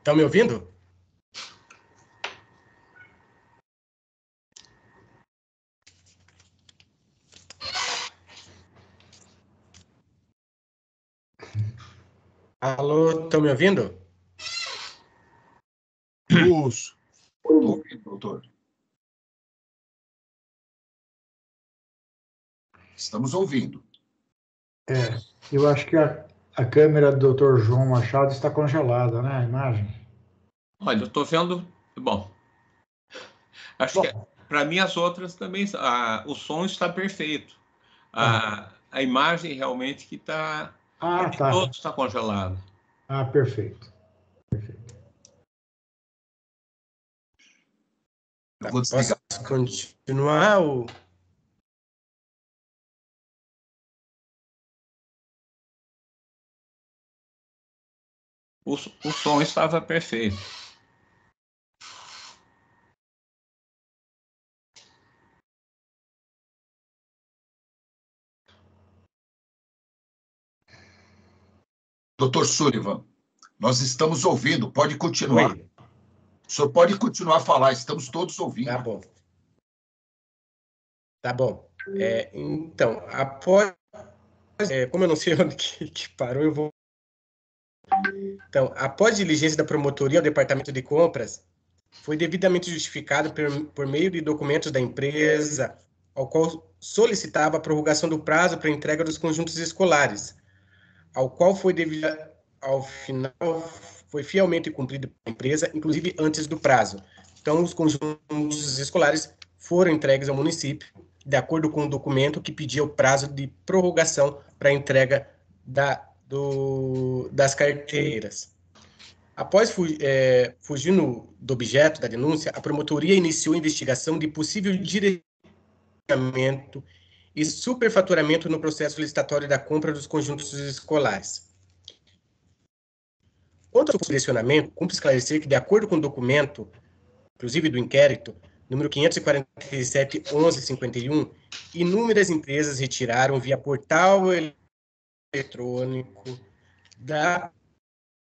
estão me ouvindo? Alô, estão me ouvindo? Ouço. Estou ouvindo, doutor. Estamos ouvindo. Eu acho que a câmera do Dr. João Machado está congelada, né? A imagem. Olha, eu estou vendo. Bom, acho que para mim as outras também. O som está perfeito. A imagem realmente que está. Tá. Todo está congelado. Perfeito. Eu vou Posso desligar. continuar? O som estava perfeito. Doutor Sullivan, nós estamos ouvindo, pode continuar. Oi. O senhor pode continuar a falar, estamos todos ouvindo. Tá bom. Tá bom. Então, após... como eu não sei onde que parou, eu vou... Então, após diligência da promotoria ao departamento de compras, foi devidamente justificado por meio de documentos da empresa, ao qual solicitava a prorrogação do prazo para entrega dos conjuntos escolares, ao qual ao final foi fielmente cumprido pela empresa, inclusive antes do prazo. Então, os conjuntos escolares foram entregues ao município, de acordo com o documento que pedia o prazo de prorrogação para a entrega das carteiras. Após fugindo do objeto da denúncia, a promotoria iniciou a investigação de possível direcionamento e superfaturamento no processo licitatório da compra dos conjuntos escolares. Quanto ao direcionamento, cumpre esclarecer que, de acordo com o documento, inclusive do inquérito, número 547-1151, inúmeras empresas retiraram via portal eletrônico da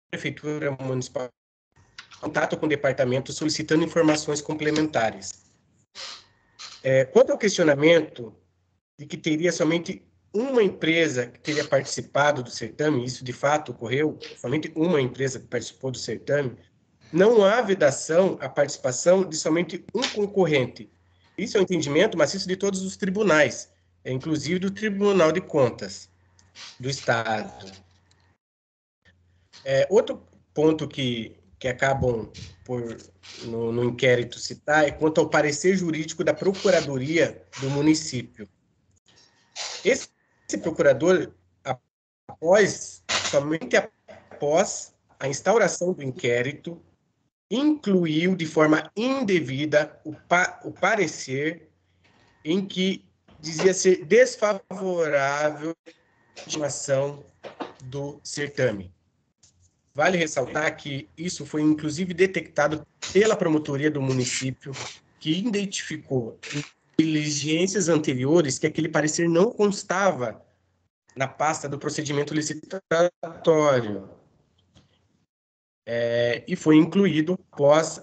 Prefeitura Municipal contato com o departamento solicitando informações complementares. Quanto ao questionamento de que teria somente uma empresa que teria participado do certame, isso de fato ocorreu, somente uma empresa que participou do certame, não há vedação à participação de somente um concorrente. Isso é um entendimento maciço de todos os tribunais, inclusive do Tribunal de Contas do Estado. Outro ponto que acabam no inquérito citar é quanto ao parecer jurídico da Procuradoria do município. Esse procurador, somente após a instauração do inquérito, incluiu de forma indevida o parecer em que dizia ser desfavorável à estimação do certame. Vale ressaltar que isso foi, inclusive, detectado pela promotoria do município, que identificou em diligências anteriores que aquele parecer não constava na pasta do procedimento licitatório. E foi incluído após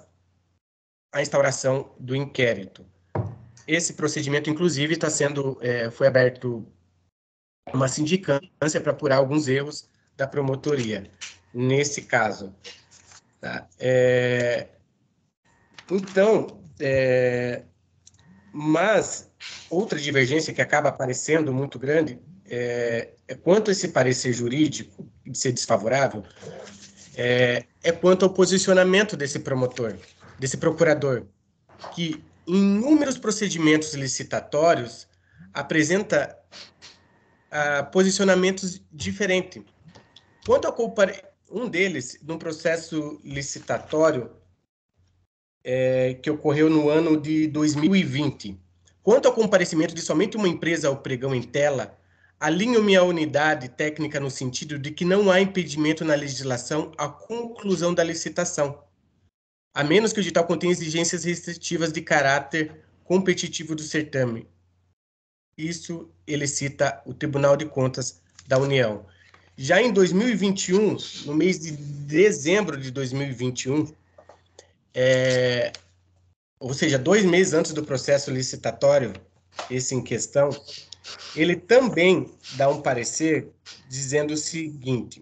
a instauração do inquérito. Esse procedimento, inclusive, foi aberto uma sindicância para apurar alguns erros da promotoria, nesse caso. Tá? Mas outra divergência que acaba aparecendo muito grande é quanto a esse parecer jurídico de ser desfavorável, é quanto ao posicionamento desse procurador, que em inúmeros procedimentos licitatórios apresenta posicionamentos diferentes. Quanto ao um deles, num processo licitatório que ocorreu no ano de 2020, quanto ao comparecimento de somente uma empresa ao pregão em tela, alinho-me à unidade técnica no sentido de que não há impedimento na legislação à conclusão da licitação, a menos que o edital contenha exigências restritivas de caráter competitivo do certame. Isso ele cita o Tribunal de Contas da União. Já em 2021, no mês de dezembro de 2021, ou seja, 2 meses antes do processo licitatório, esse em questão, ele também dá um parecer dizendo o seguinte: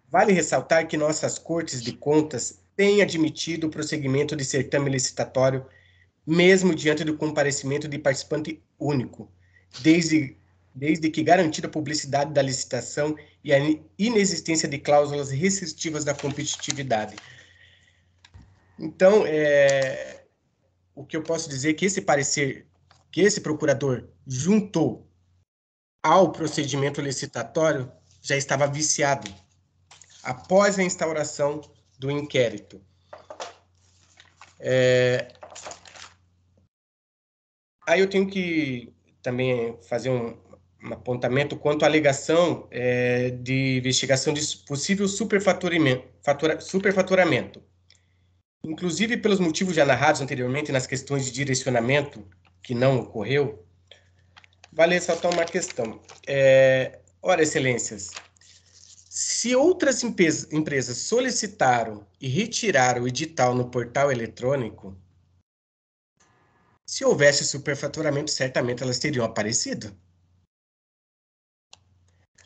Vale ressaltar que nossas cortes de contas têm admitido o prosseguimento de certame licitatório, mesmo diante do comparecimento de participante único, desde que garantida a publicidade da licitação e a inexistência de cláusulas restritivas da competitividade. Então, o que eu posso dizer é que esse parecer, que esse procurador juntou ao procedimento licitatório, já estava viciado após a instauração do inquérito. Aí eu tenho que também fazer um apontamento quanto à alegação de investigação de possível superfaturamento. Inclusive, pelos motivos já narrados anteriormente nas questões de direcionamento, que não ocorreu, vale ressaltar uma questão. Ora, excelências, se outras empresas solicitaram e retiraram o edital no portal eletrônico, se houvesse superfaturamento, certamente elas teriam aparecido.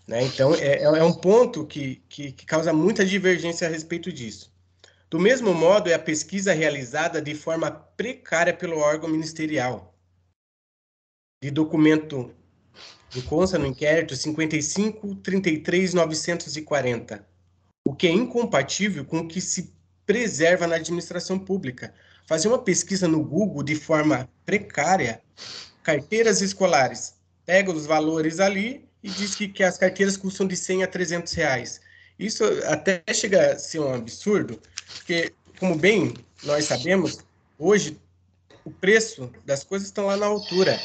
Né? Então, é um ponto que causa muita divergência a respeito disso. Do mesmo modo, é a pesquisa realizada de forma precária pelo órgão ministerial. De documento que consta no inquérito 55.33.940, o que é incompatível com o que se preserva na administração pública. Fazer uma pesquisa no Google de forma precária, carteiras escolares, pega os valores ali e diz que as carteiras custam de 100 a 300 reais. Isso até chega a ser um absurdo, porque, como bem nós sabemos, hoje o preço das coisas estão lá na altura.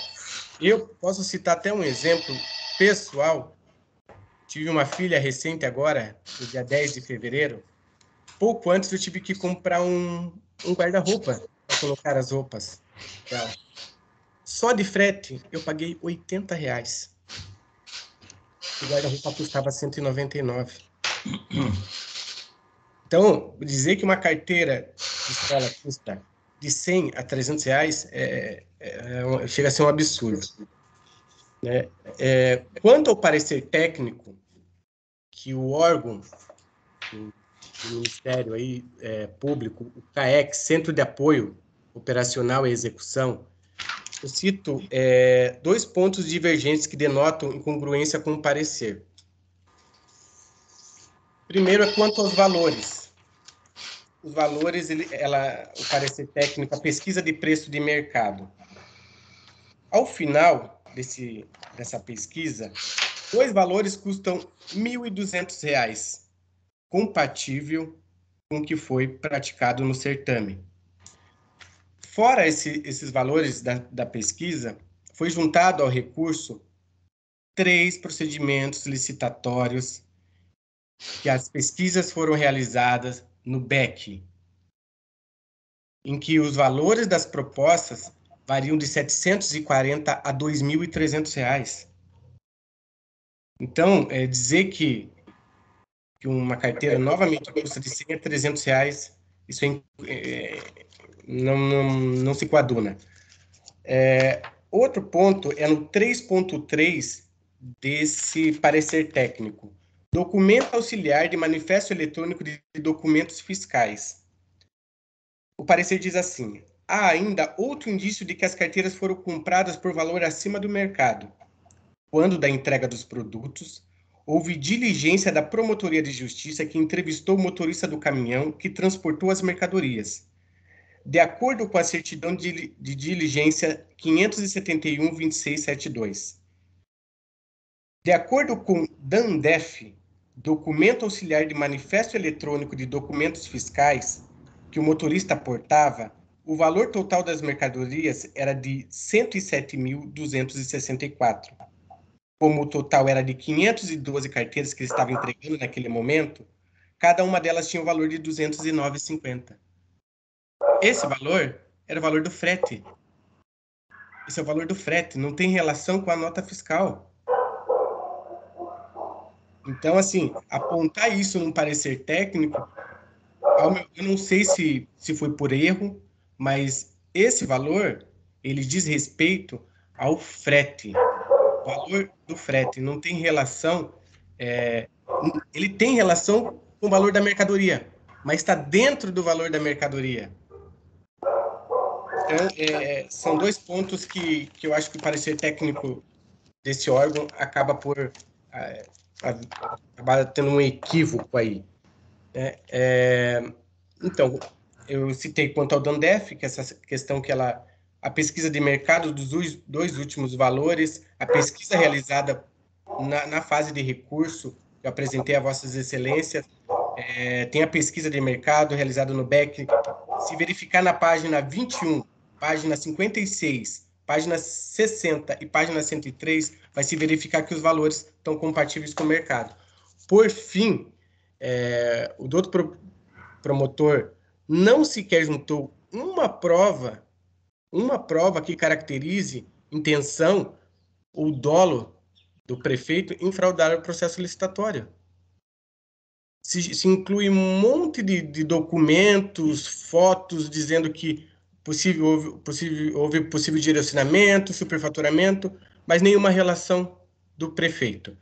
Eu posso citar até um exemplo pessoal. Tive uma filha recente agora, no dia 10 de fevereiro. Pouco antes eu tive que comprar um guarda-roupa para colocar as roupas dela. Só de frete eu paguei R$80. O guarda-roupa custava 199. Então, dizer que uma carteira de escola custa de 100 a 300 reais chega a ser um absurdo. Né? Quanto ao parecer técnico, que o órgão do Ministério aí, Público, o CAEX, Centro de Apoio Operacional e Execução, eu cito 2 pontos divergentes que denotam incongruência com o parecer. Primeiro é quanto aos valores. Os valores, o parecer técnico, a pesquisa de preço de mercado. Ao final dessa pesquisa, 2 valores custam R$1.200, compatível com o que foi praticado no certame. Fora esses valores da pesquisa, foi juntado ao recurso 3 procedimentos licitatórios que as pesquisas foram realizadas no BEC, em que os valores das propostas variam de R$740 a R$2.300. Então, dizer que uma carteira novamente custa de 100 a 300 reais, isso não se coaduna. Outro ponto é no 3.3 desse parecer técnico. Documento auxiliar de manifesto eletrônico de documentos fiscais. O parecer diz assim: há ainda outro indício de que as carteiras foram compradas por valor acima do mercado. Quando da entrega dos produtos, houve diligência da Promotoria de Justiça que entrevistou o motorista do caminhão que transportou as mercadorias. De acordo com a certidão de diligência 571.2672. De acordo com DANDEF, documento auxiliar de manifesto eletrônico de documentos fiscais, que o motorista portava, o valor total das mercadorias era de 107.264. Como o total era de 512 carteiras que ele estava entregando naquele momento, cada uma delas tinha um valor de R$ 209,50. Esse valor era o valor do frete. Esse é o valor do frete, não tem relação com a nota fiscal. Então, assim, apontar isso num parecer técnico, eu não sei se foi por erro, mas esse valor, ele diz respeito ao frete. O valor do frete não tem relação ele tem relação com o valor da mercadoria, mas está dentro do valor da mercadoria. Então, são dois pontos que eu acho que o parecer técnico desse órgão acaba por acabar tendo um equívoco aí. Então, eu citei quanto ao Dandef, que é essa questão que a pesquisa de mercado dos dois últimos valores, a pesquisa realizada na fase de recurso, que eu apresentei a Vossas Excelências, tem a pesquisa de mercado realizada no BEC. Se verificar na página 21, página 56, página 60 e página 103, vai se verificar que os valores estão compatíveis com o mercado. Por fim, o doutor promotor não sequer juntou uma prova que caracterize intenção ou dolo do prefeito em fraudar o processo licitatório. Se inclui um monte de documentos, fotos, dizendo que houve possível direcionamento, superfaturamento, mas nenhuma relação do prefeito.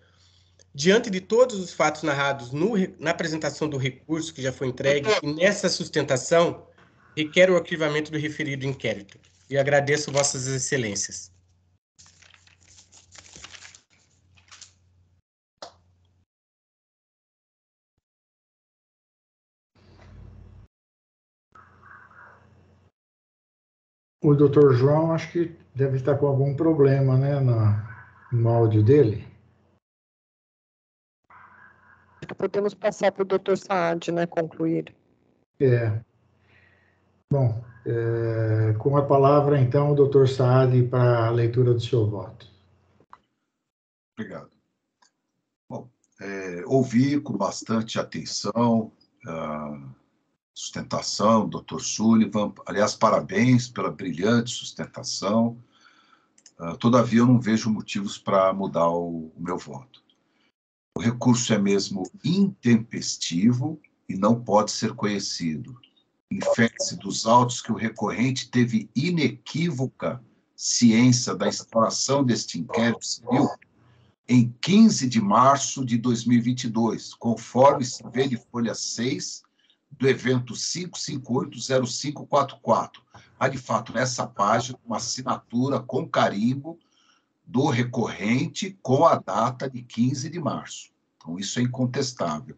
Diante de todos os fatos narrados na apresentação do recurso que já foi entregue e nessa sustentação, requer o arquivamento do referido inquérito. E agradeço Vossas Excelências. O doutor João, acho que deve estar com algum problema, né, no áudio dele. Podemos passar para o doutor Saad, né, concluir. Bom, com a palavra, então, o doutor Saad para a leitura do seu voto. Obrigado. Bom, ouvi com bastante atenção a sustentação do Dr. Sullivan. Aliás, parabéns pela brilhante sustentação. Todavia, eu não vejo motivos para mudar o meu voto. O recurso é mesmo intempestivo e não pode ser conhecido. Infere-se dos autos que o recorrente teve inequívoca ciência da instauração deste inquérito civil em 15 de março de 2022, conforme se vê de folha 6 do evento 5580544. Há, de fato, nessa página, uma assinatura com carimbo do recorrente com a data de 15 de março. Então, isso é incontestável.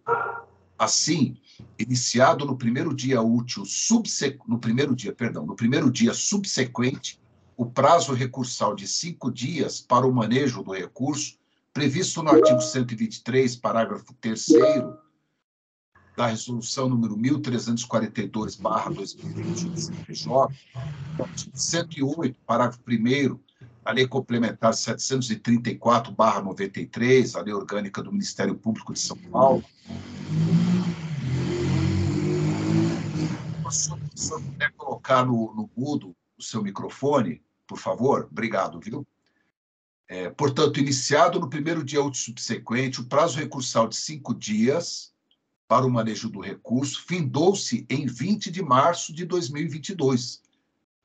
Assim, iniciado no primeiro dia útil no primeiro dia subsequente, o prazo recursal de 5 dias para o manejo do recurso, previsto no artigo 123, parágrafo 3º, da resolução número 1342/2020 do CNPJ, artigo 108, parágrafo 1º, a Lei Complementar 734/93, a Lei Orgânica do Ministério Público de São Paulo. Se o senhor puder colocar no mudo o seu microfone, por favor, obrigado, viu? Portanto, iniciado no primeiro dia útil subsequente, o prazo recursal de 5 dias para o manejo do recurso findou-se em 20 de março de 2022.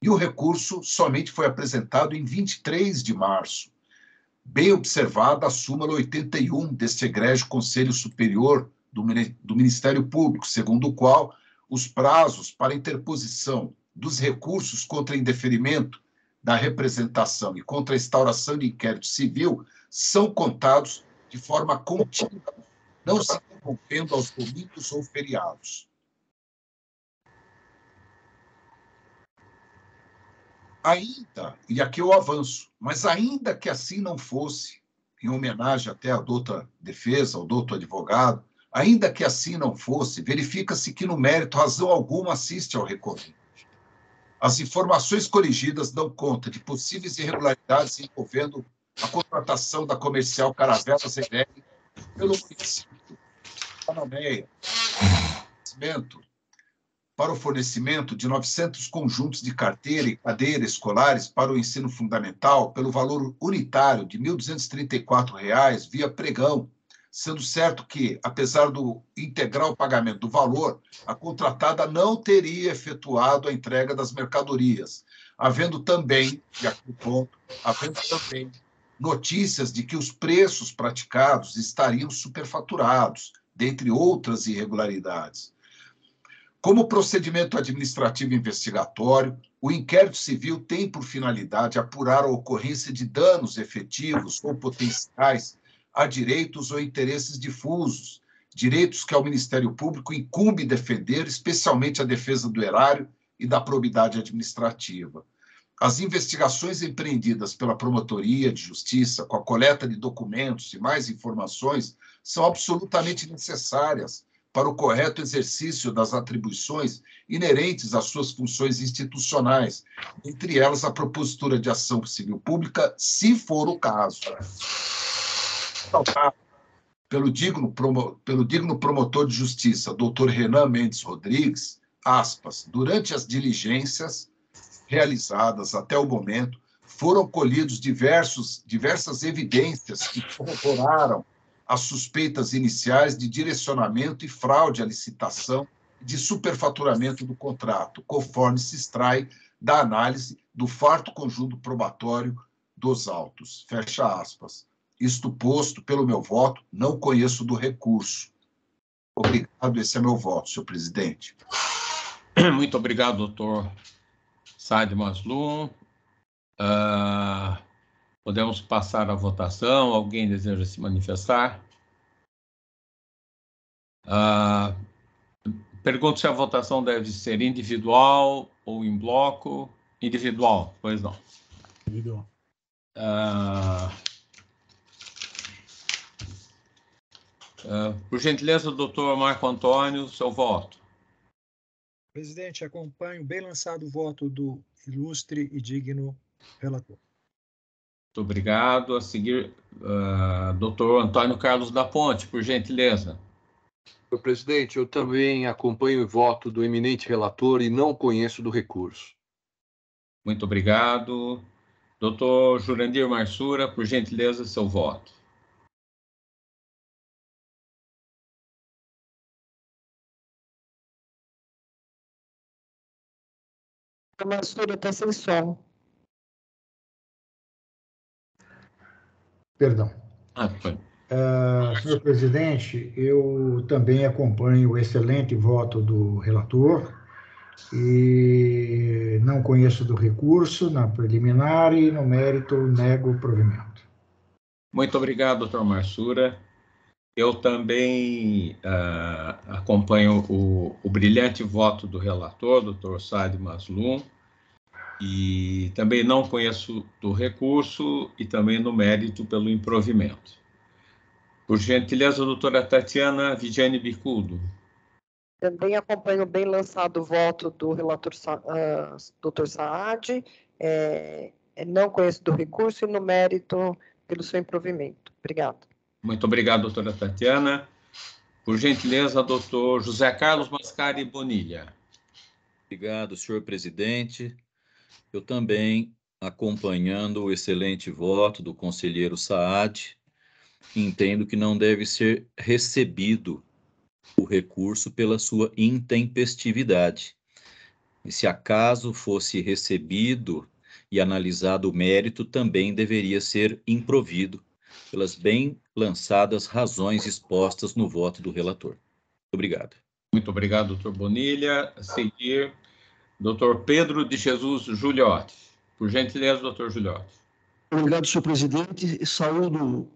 E o recurso somente foi apresentado em 23 de março. Bem observada a súmula 81 deste egrégio Conselho Superior do Ministério Público, segundo o qual os prazos para interposição dos recursos contra indeferimento da representação e contra a instauração de inquérito civil são contados de forma contínua, não se interrompendo aos domingos ou feriados. Ainda, e aqui eu avanço, mas ainda que assim não fosse, em homenagem até à douta defesa, ao douto advogado, ainda que assim não fosse, verifica-se que no mérito razão alguma assiste ao recorrente. As informações corrigidas dão conta de possíveis irregularidades envolvendo a contratação da comercial Caravela Zerelli pelo município de Panameia, para o fornecimento de 900 conjuntos de carteira e cadeira escolares para o ensino fundamental pelo valor unitário de R$ 1.234 via pregão, sendo certo que, apesar do integral pagamento do valor, a contratada não teria efetuado a entrega das mercadorias, havendo também, e aqui o ponto, notícias de que os preços praticados estariam superfaturados, dentre outras irregularidades. Como procedimento administrativo investigatório, o inquérito civil tem por finalidade apurar a ocorrência de danos efetivos ou potenciais a direitos ou interesses difusos, direitos que ao Ministério Público incumbe defender, especialmente a defesa do erário e da probidade administrativa. As investigações empreendidas pela Promotoria de Justiça, com a coleta de documentos e mais informações, são absolutamente necessárias para o correto exercício das atribuições inerentes às suas funções institucionais, entre elas a propositura de ação civil pública, se for o caso. Pelo digno promotor de justiça, doutor Renan Mendes Rodrigues, aspas, durante as diligências realizadas até o momento, foram colhidos diversas evidências que corroboraram as suspeitas iniciais de direcionamento e fraude à licitação e de superfaturamento do contrato, conforme se extrai da análise do farto conjunto probatório dos autos. Fecha aspas. Isto posto, pelo meu voto, não conheço do recurso. Obrigado, esse é meu voto, senhor presidente. Muito obrigado, doutor Saad Mazloum. Podemos passar à votação. Alguém deseja se manifestar? Pergunto se a votação deve ser individual ou em bloco. Individual, pois não. Individual. Por gentileza, doutor Marco Antônio, seu voto. Presidente, acompanho bem lançado o voto do ilustre e digno relator. Muito obrigado. A seguir, doutor Antônio Carlos da Ponte, por gentileza. Senhor presidente, eu também acompanho o voto do eminente relator e não conheço do recurso. Muito obrigado. Doutor Jurandir Marsura, por gentileza, seu voto. A Marsura está sem som. Perdão. Foi. Senhor presidente, eu também acompanho o excelente voto do relator e não conheço do recurso na preliminar e no mérito nego o provimento. Muito obrigado, doutor Marsura. Eu também acompanho o brilhante voto do relator, doutor Saad Mazloum, e também não conheço do recurso e também no mérito pelo improvimento. Por gentileza, doutora Tatiana Vigiane Bicudo. Também acompanho bem lançado o voto do relator doutor Saad, não conheço do recurso e no mérito pelo seu improvimento. Obrigado. Muito obrigado, doutora Tatiana. Por gentileza, doutor José Carlos Mascari Bonilha. Obrigado, senhor presidente. Eu também, acompanhando o excelente voto do conselheiro Saad, entendo que não deve ser recebido o recurso pela sua intempestividade. E se acaso fosse recebido e analisado o mérito, também deveria ser improvido pelas bem lançadas razões expostas no voto do relator. Muito obrigado. Muito obrigado, doutor Bonilha. A seguir, doutor Pedro de Jesus Giuliotti. Por gentileza, doutor Giuliotti. Obrigado, senhor presidente. Saúdo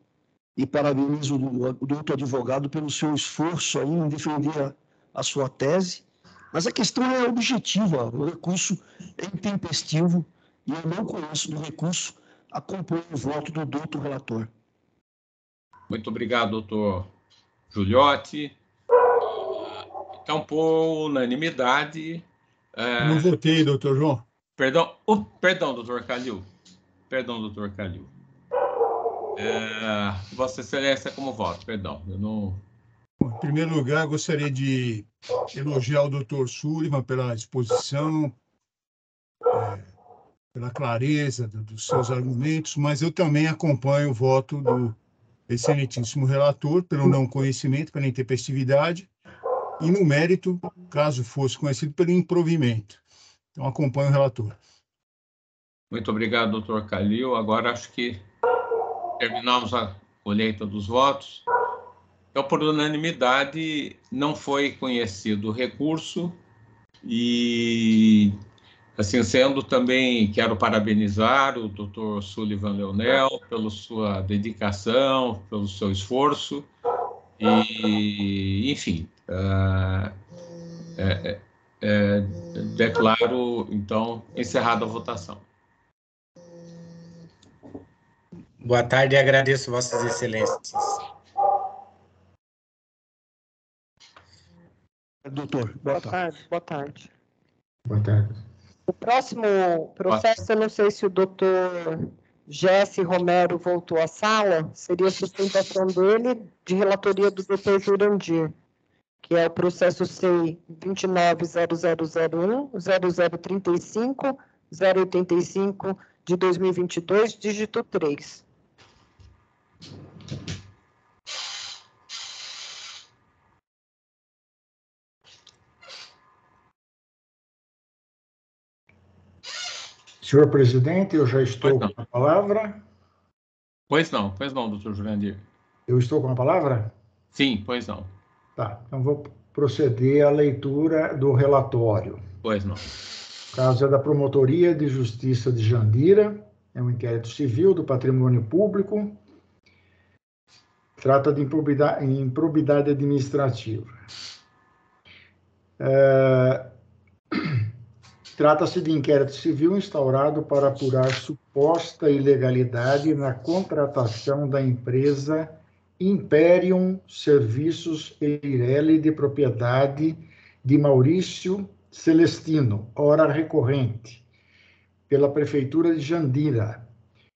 e parabenizo o doutor advogado pelo seu esforço aí em defender a sua tese, mas a questão é objetiva, o recurso é intempestivo e eu não conheço do recurso, acompanho o voto do doutor relator. Muito obrigado, doutor Giuliotti. Então, por unanimidade... Não votei, doutor João. Perdão, doutor Calil. Perdão, doutor Calil. Vossa Excelência, como voto? Perdão, eu não... Bom, em primeiro lugar, gostaria de elogiar o doutor Sullivan pela exposição, pela clareza dos seus argumentos, mas eu também acompanho o voto do excelentíssimo relator pelo não conhecimento, pela intempestividade e no mérito, caso fosse conhecido, pelo improvimento. Então, acompanho o relator. Muito obrigado, doutor Calil. Agora, acho que terminamos a colheita dos votos. Então, por unanimidade, não foi conhecido o recurso e, assim sendo, também quero parabenizar o Dr. Sullivan Leonel pela sua dedicação, pelo seu esforço e, enfim, declaro, então, encerrada a votação. Boa tarde e agradeço Vossas Excelências. Doutor, boa tarde. Boa tarde. Boa tarde. O próximo processo, eu não sei se o doutor Jesse Romero voltou à sala, seria a sustentação dele de relatoria do doutor Jurandir, que é o processo C 29.0001, 0035, 085 de 2022, dígito 3. Senhor presidente, eu já estou com a palavra. Pois não, doutor Jurandir. Eu estou com a palavra? Sim, pois não. Tá, então vou proceder à leitura do relatório. Pois não. O caso é da Promotoria de Justiça de Jandira, é um inquérito civil do patrimônio público, trata de improbidade administrativa. Trata-se de inquérito civil instaurado para apurar suposta ilegalidade na contratação da empresa Imperium Serviços Eireli, de propriedade de Maurício Celestino, ora recorrente, pela Prefeitura de Jandira,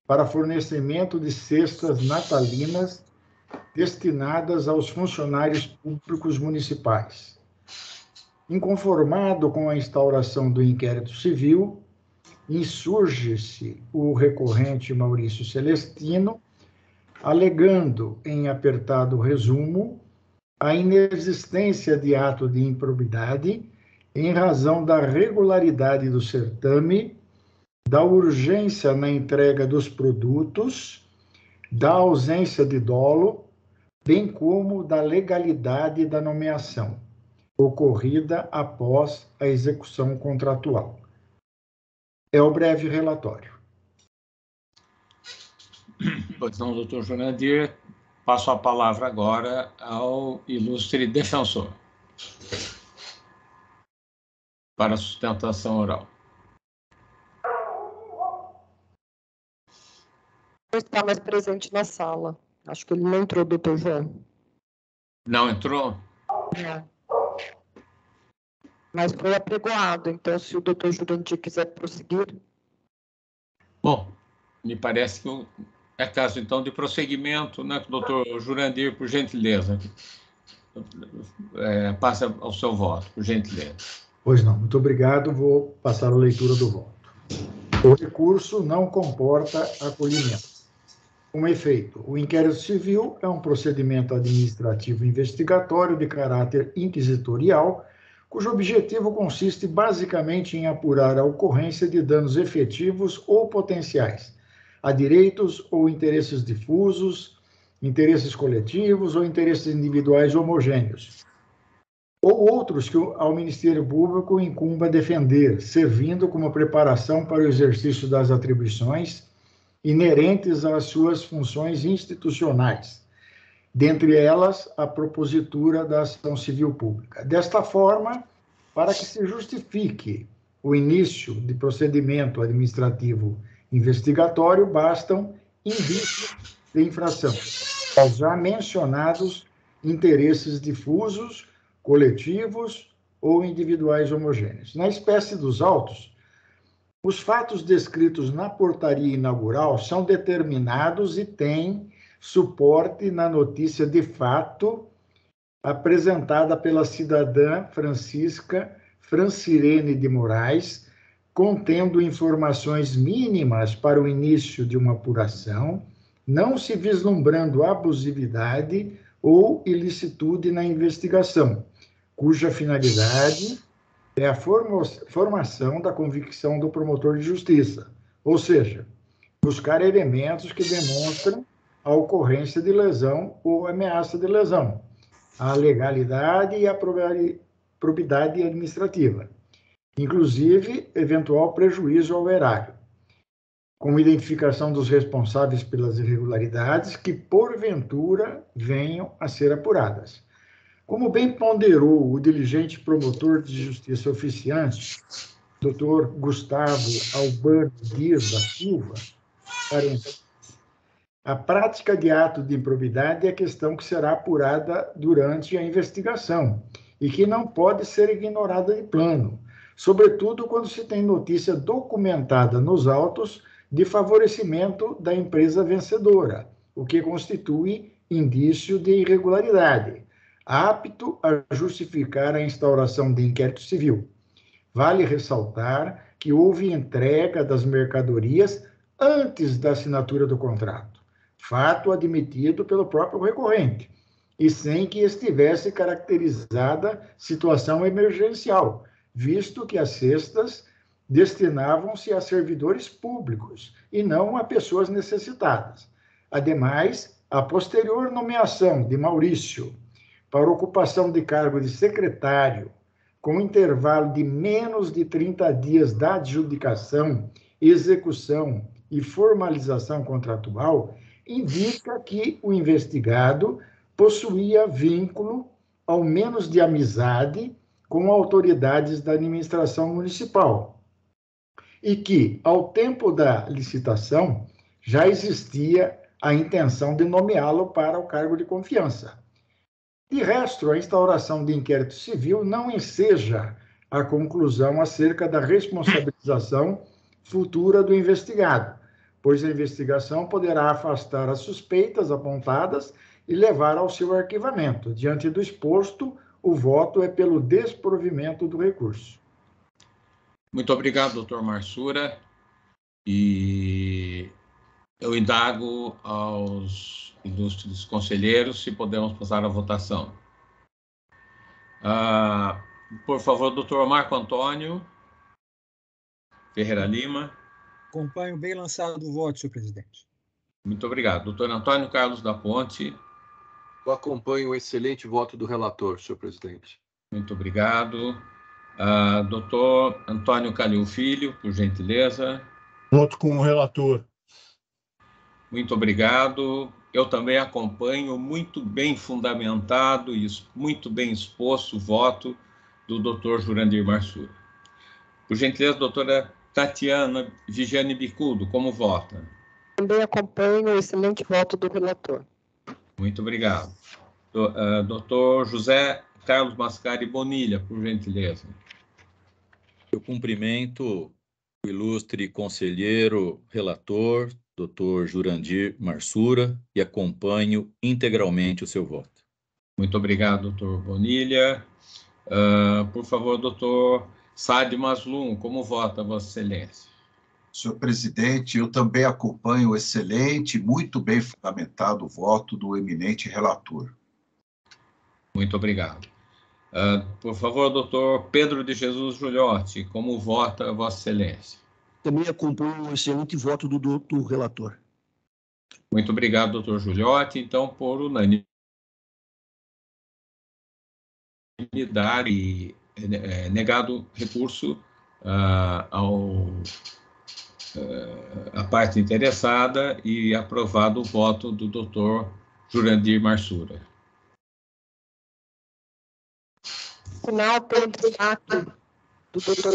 para fornecimento de cestas natalinas destinadas aos funcionários públicos municipais. Inconformado com a instauração do inquérito civil, insurge-se o recorrente Maurício Celestino, alegando, em apertado resumo, a inexistência de ato de improbidade em razão da regularidade do certame, da urgência na entrega dos produtos, da ausência de dolo, bem como da legalidade da nomeação, ocorrida após a execução contratual. É o breve relatório. Pois não, doutor Jurandir, passo a palavra agora ao ilustre defensor para a sustentação oral. Não está mais presente na sala. Acho que ele não entrou, doutor João. Não entrou? Não. Mas foi apregoado, então, se o doutor Jurandir quiser prosseguir. Bom, me parece que é caso, então, de prosseguimento, né, doutor Jurandir, por gentileza. Passa ao seu voto, por gentileza. Pois não, muito obrigado. Vou passar a leitura do voto. O recurso não comporta acolhimento. Com efeito, o inquérito civil é um procedimento administrativo investigatório de caráter inquisitorial, cujo objetivo consiste basicamente em apurar a ocorrência de danos efetivos ou potenciais a direitos ou interesses difusos, interesses coletivos ou interesses individuais homogêneos, ou outros que ao Ministério Público incumba defender, servindo como preparação para o exercício das atribuições inerentes às suas funções institucionais, dentre elas a propositura da ação civil pública. Desta forma, para que se justifique o início de procedimento administrativo investigatório, bastam indícios de infração aos já mencionados interesses difusos, coletivos ou individuais homogêneos. Na espécie dos autos, os fatos descritos na portaria inaugural são determinados e têm suporte na notícia de fato apresentada pela cidadã Francisca Francirene de Moraes, contendo informações mínimas para o início de uma apuração, não se vislumbrando abusividade ou ilicitude na investigação, cuja finalidade é a formação da convicção do promotor de justiça, ou seja, buscar elementos que demonstram a ocorrência de lesão ou ameaça de lesão, a legalidade e a probidade administrativa, inclusive eventual prejuízo ao erário, com identificação dos responsáveis pelas irregularidades que, porventura, venham a ser apuradas. Como bem ponderou o diligente promotor de justiça oficiante, Dr. Gustavo Albano Dias da Silva, a prática de ato de improbidade é questão que será apurada durante a investigação e que não pode ser ignorada de plano, sobretudo quando se tem notícia documentada nos autos de favorecimento da empresa vencedora, o que constitui indício de irregularidade, apto a justificar a instauração de inquérito civil. Vale ressaltar que houve entrega das mercadorias antes da assinatura do contrato, fato admitido pelo próprio recorrente, e sem que estivesse caracterizada situação emergencial, visto que as cestas destinavam-se a servidores públicos e não a pessoas necessitadas. Ademais, a posterior nomeação de Maurício para ocupação de cargo de secretário, com intervalo de menos de 30 dias da adjudicação, execução e formalização contratual, indica que o investigado possuía vínculo, ao menos de amizade, com autoridades da administração municipal, e que, ao tempo da licitação, já existia a intenção de nomeá-lo para o cargo de confiança. De resto, a instauração de inquérito civil não enseja a conclusão acerca da responsabilização futura do investigado, pois a investigação poderá afastar as suspeitas apontadas e levar ao seu arquivamento. Diante do exposto, o voto é pelo desprovimento do recurso. Muito obrigado, doutor Marsura. E eu indago aos ilustres conselheiros se podemos passar à votação. Por favor, doutor Marco Antônio Ferreira Lima. Acompanho bem lançado o voto, senhor presidente. Muito obrigado. Doutor Antônio Carlos da Ponte. Eu acompanho o excelente voto do relator, senhor presidente. Muito obrigado. Doutor Antônio Calil Filho, por gentileza. Voto com o relator. Muito obrigado. Eu também acompanho muito bem fundamentado e muito bem exposto o voto do doutor Jurandir Marsura. Por gentileza, doutora Tatiana Vigiane Bicudo, como vota? Também acompanho o excelente voto do relator. Muito obrigado. Doutor José Carlos Mascari Bonilha, por gentileza. Eu cumprimento o ilustre conselheiro relator, doutor Jurandir Marsura, e acompanho integralmente o seu voto. Muito obrigado, doutor Bonilha. Por favor, doutor Saad Maslum, como vota, Vossa Excelência? Senhor presidente, eu também acompanho o excelente, muito bem fundamentado voto do eminente relator. Muito obrigado. Por favor, doutor Pedro de Jesus Juliotti, como vota Vossa Excelência? Também acompanho o excelente voto do relator. Muito obrigado, doutor Juliotti. Então, por unanimidade e negado recurso à parte interessada e aprovado o voto do doutor Jurandir Marsura. Final, tem destaque do doutor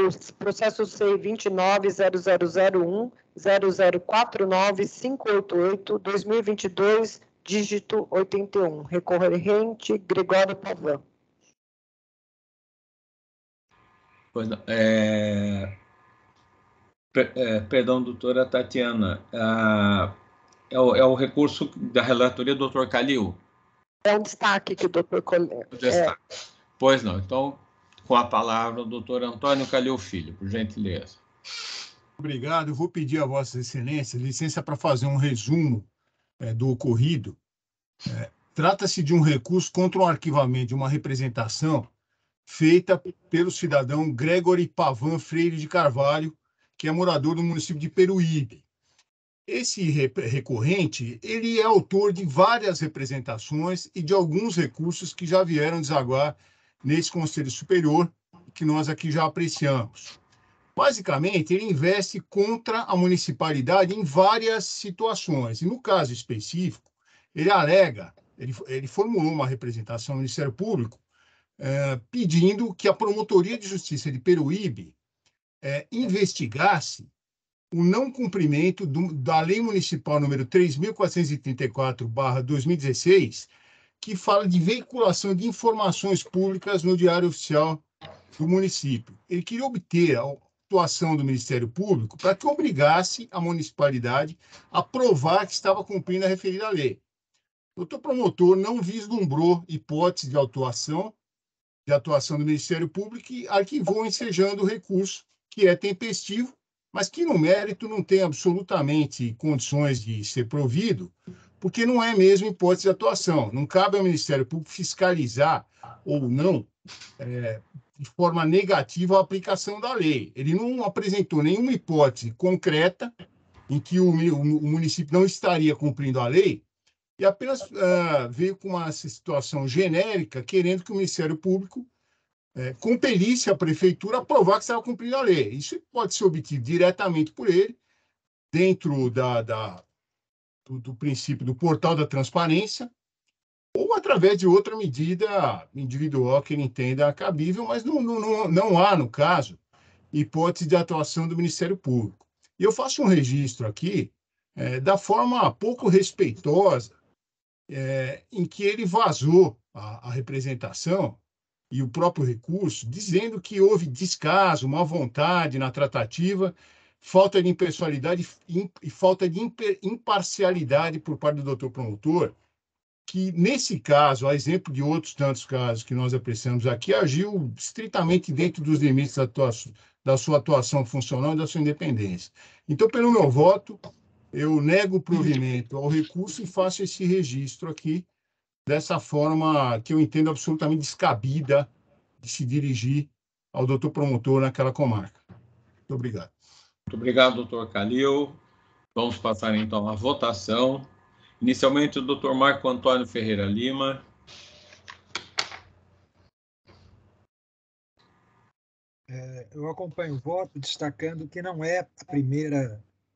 o processo C29.0001, 0049.588, 2022, dígito 81, recorrente Gregório Pavan. Pois não, perdão, doutora Tatiana, é o recurso da relatoria do doutor Calil? É um destaque que o doutor... Pois não, então, com a palavra, o doutor Antônio Calil Filho, por gentileza. Obrigado. Eu vou pedir a Vossa Excelência licença para fazer um resumo do ocorrido. Trata-se de um recurso contra o arquivamento de uma representação feita pelo cidadão Gregory Pavan Freire de Carvalho, que é morador do município de Peruíbe. Esse recorrente, ele é autor de várias representações e de alguns recursos que já vieram desaguar nesse Conselho Superior, que nós aqui já apreciamos. Basicamente, ele investe contra a municipalidade em várias situações. E, no caso específico, ele alega, ele formulou uma representação ao Ministério Público pedindo que a Promotoria de Justiça de Peruíbe investigasse o não cumprimento da Lei Municipal número 3.434/2016, que fala de veiculação de informações públicas no Diário Oficial do município. Ele queria obter a atuação do Ministério Público para que obrigasse a municipalidade a provar que estava cumprindo a referida lei. O doutor promotor não vislumbrou hipótese de atuação do Ministério Público e arquivou ensejando o recurso, que é tempestivo, mas que, no mérito, não tem absolutamente condições de ser provido, porque não é mesmo hipótese de atuação. Não cabe ao Ministério Público fiscalizar ou não, de forma negativa, a aplicação da lei. Ele não apresentou nenhuma hipótese concreta em que o município não estaria cumprindo a lei e apenas veio com uma situação genérica, querendo que o Ministério Público compelisse a prefeitura a provar que estava cumprindo a lei. Isso pode ser obtido diretamente por ele, dentro do princípio do portal da transparência, ou através de outra medida individual que ele entenda cabível, mas não há, no caso, hipótese de atuação do Ministério Público. E eu faço um registro aqui da forma pouco respeitosa em que ele vazou a representação e o próprio recurso, dizendo que houve descaso, má vontade na tratativa, falta de impessoalidade e falta de imparcialidade por parte do doutor promotor, que, nesse caso, a exemplo de outros tantos casos que nós apreciamos aqui, agiu estritamente dentro dos limites da sua atuação funcional e da sua independência. Então, pelo meu voto, eu nego o provimento ao recurso e faço esse registro aqui, dessa forma que eu entendo absolutamente descabida de se dirigir ao doutor promotor naquela comarca. Muito obrigado. Muito obrigado, doutor Calil. Vamos passar, então, à votação. Inicialmente, o doutor Marco Antônio Ferreira Lima. Eu acompanho o voto, destacando que não é a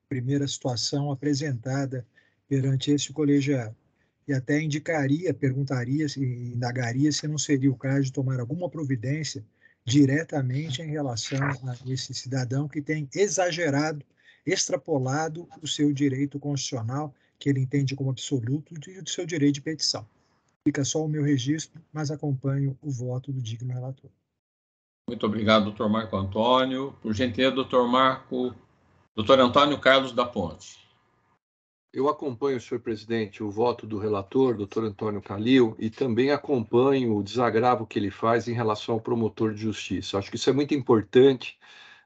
primeira situação apresentada perante esse colegiado. E até perguntaria e indagaria se não seria o caso de tomar alguma providência diretamente em relação a esse cidadão que tem extrapolado o seu direito constitucional, que ele entende como absoluto, e o seu direito de petição. Fica só o meu registro, mas acompanho o voto do digno relator. Muito obrigado, doutor Marco Antônio. Por gentileza, doutor Antônio Carlos da Ponte. Eu acompanho, senhor presidente, o voto do relator, doutor Antônio Calil, e também acompanho o desagravo que ele faz em relação ao promotor de justiça. Acho que isso é muito importante,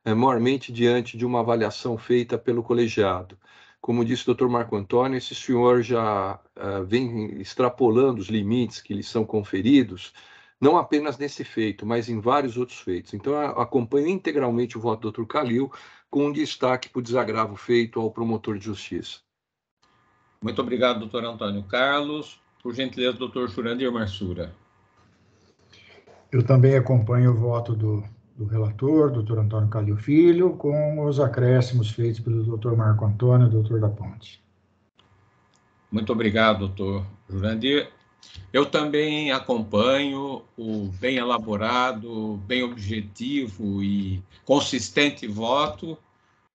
maiormente diante de uma avaliação feita pelo colegiado. Como disse o doutor Marco Antônio, esse senhor já vem extrapolando os limites que lhe são conferidos, não apenas nesse feito, mas em vários outros feitos. Então, eu acompanho integralmente o voto do doutor Calil, com um destaque para o desagravo feito ao promotor de justiça. Muito obrigado, doutor Antônio Carlos. Por gentileza, doutor Jurandir Marsura. Eu também acompanho o voto do relator, doutor Antônio Calil Filho, com os acréscimos feitos pelo doutor Marco Antônio e doutor da Ponte. Muito obrigado, doutor Jurandir. Eu também acompanho o bem elaborado, bem objetivo e consistente voto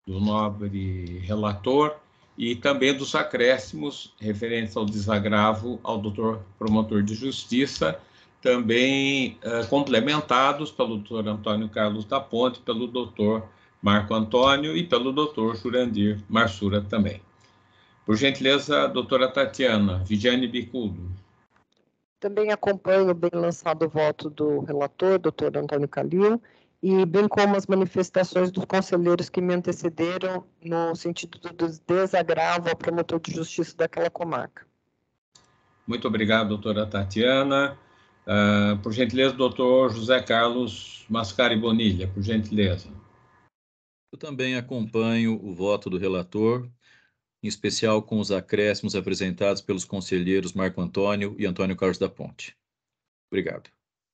do nobre relator e também dos acréscimos referentes ao desagravo ao doutor promotor de justiça, também complementados pelo doutor Antônio Carlos da Ponte, pelo doutor Marco Antônio e pelo doutor Jurandir Marsura também. Por gentileza, doutora Tatiana Vigiane Bicudo. Também acompanho bem lançado o voto do relator, doutor Antônio Calil, e bem como as manifestações dos conselheiros que me antecederam no sentido do desagravo ao promotor de justiça daquela comarca. Muito obrigado, doutora Tatiana. Por gentileza, doutor José Carlos Mascari Bonilha, por gentileza. Eu também acompanho o voto do relator em especial com os acréscimos apresentados pelos conselheiros Marco Antônio e Antônio Carlos da Ponte. Obrigado.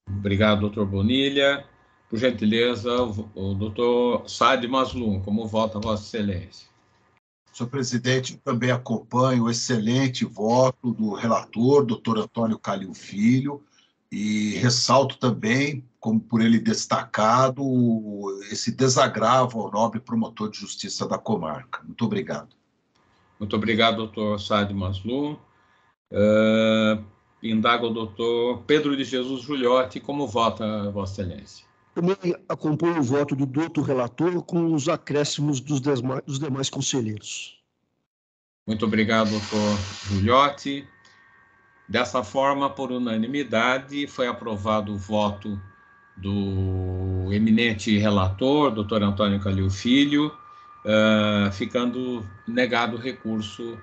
Obrigado, doutor Bonilha. Por gentileza, o doutor Saad Maslum, como vota Vossa Excelência? Senhor presidente, eu também acompanho o excelente voto do relator, doutor Antônio Calil Filho, e ressalto também, como por ele destacado, esse desagravo ao nobre promotor de justiça da comarca. Muito obrigado. Muito obrigado, doutor Saad Maslum. Indaga o doutor Pedro de Jesus Juliotti, como vota Vossa Excelência? Também acompanho o voto do doutor relator com os acréscimos dos demais conselheiros. Muito obrigado, doutor Juliotti. Dessa forma, por unanimidade, foi aprovado o voto do eminente relator, doutor Antônio Calil Filho, ficando negado o recurso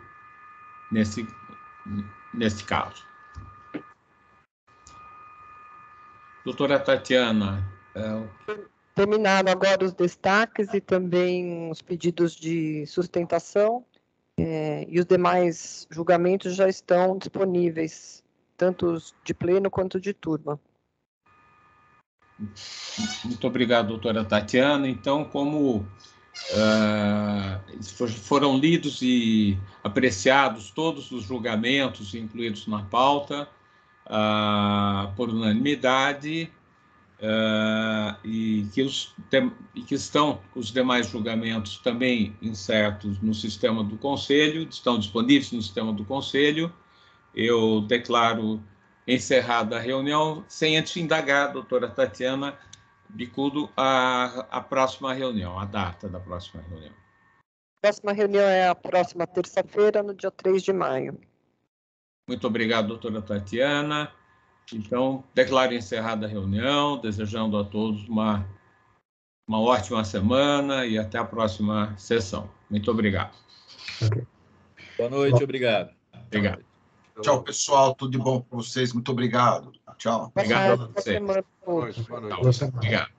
nesse caso. Doutora Tatiana. Terminado agora os destaques e também os pedidos de sustentação, e os demais julgamentos já estão disponíveis, tanto os de pleno quanto de turma. Muito obrigado, doutora Tatiana. Então, como foram lidos e apreciados todos os julgamentos incluídos na pauta, por unanimidade, e que estão os demais julgamentos também insertos no sistema do Conselho, estão disponíveis no sistema do Conselho, eu declaro encerrada a reunião, sem antes indagar, doutora Tatiana Bicudo, a próxima reunião, a data da próxima reunião. A próxima reunião é a próxima terça-feira, no dia 3 de maio. Muito obrigado, doutora Tatiana. Então, declaro encerrada a reunião, desejando a todos uma ótima semana e até a próxima sessão. Muito obrigado. Boa noite, obrigado. Obrigado. Tchau, pessoal. Tudo de bom para vocês. Muito obrigado. Tchau. Obrigado a vocês. Boa noite. Obrigado.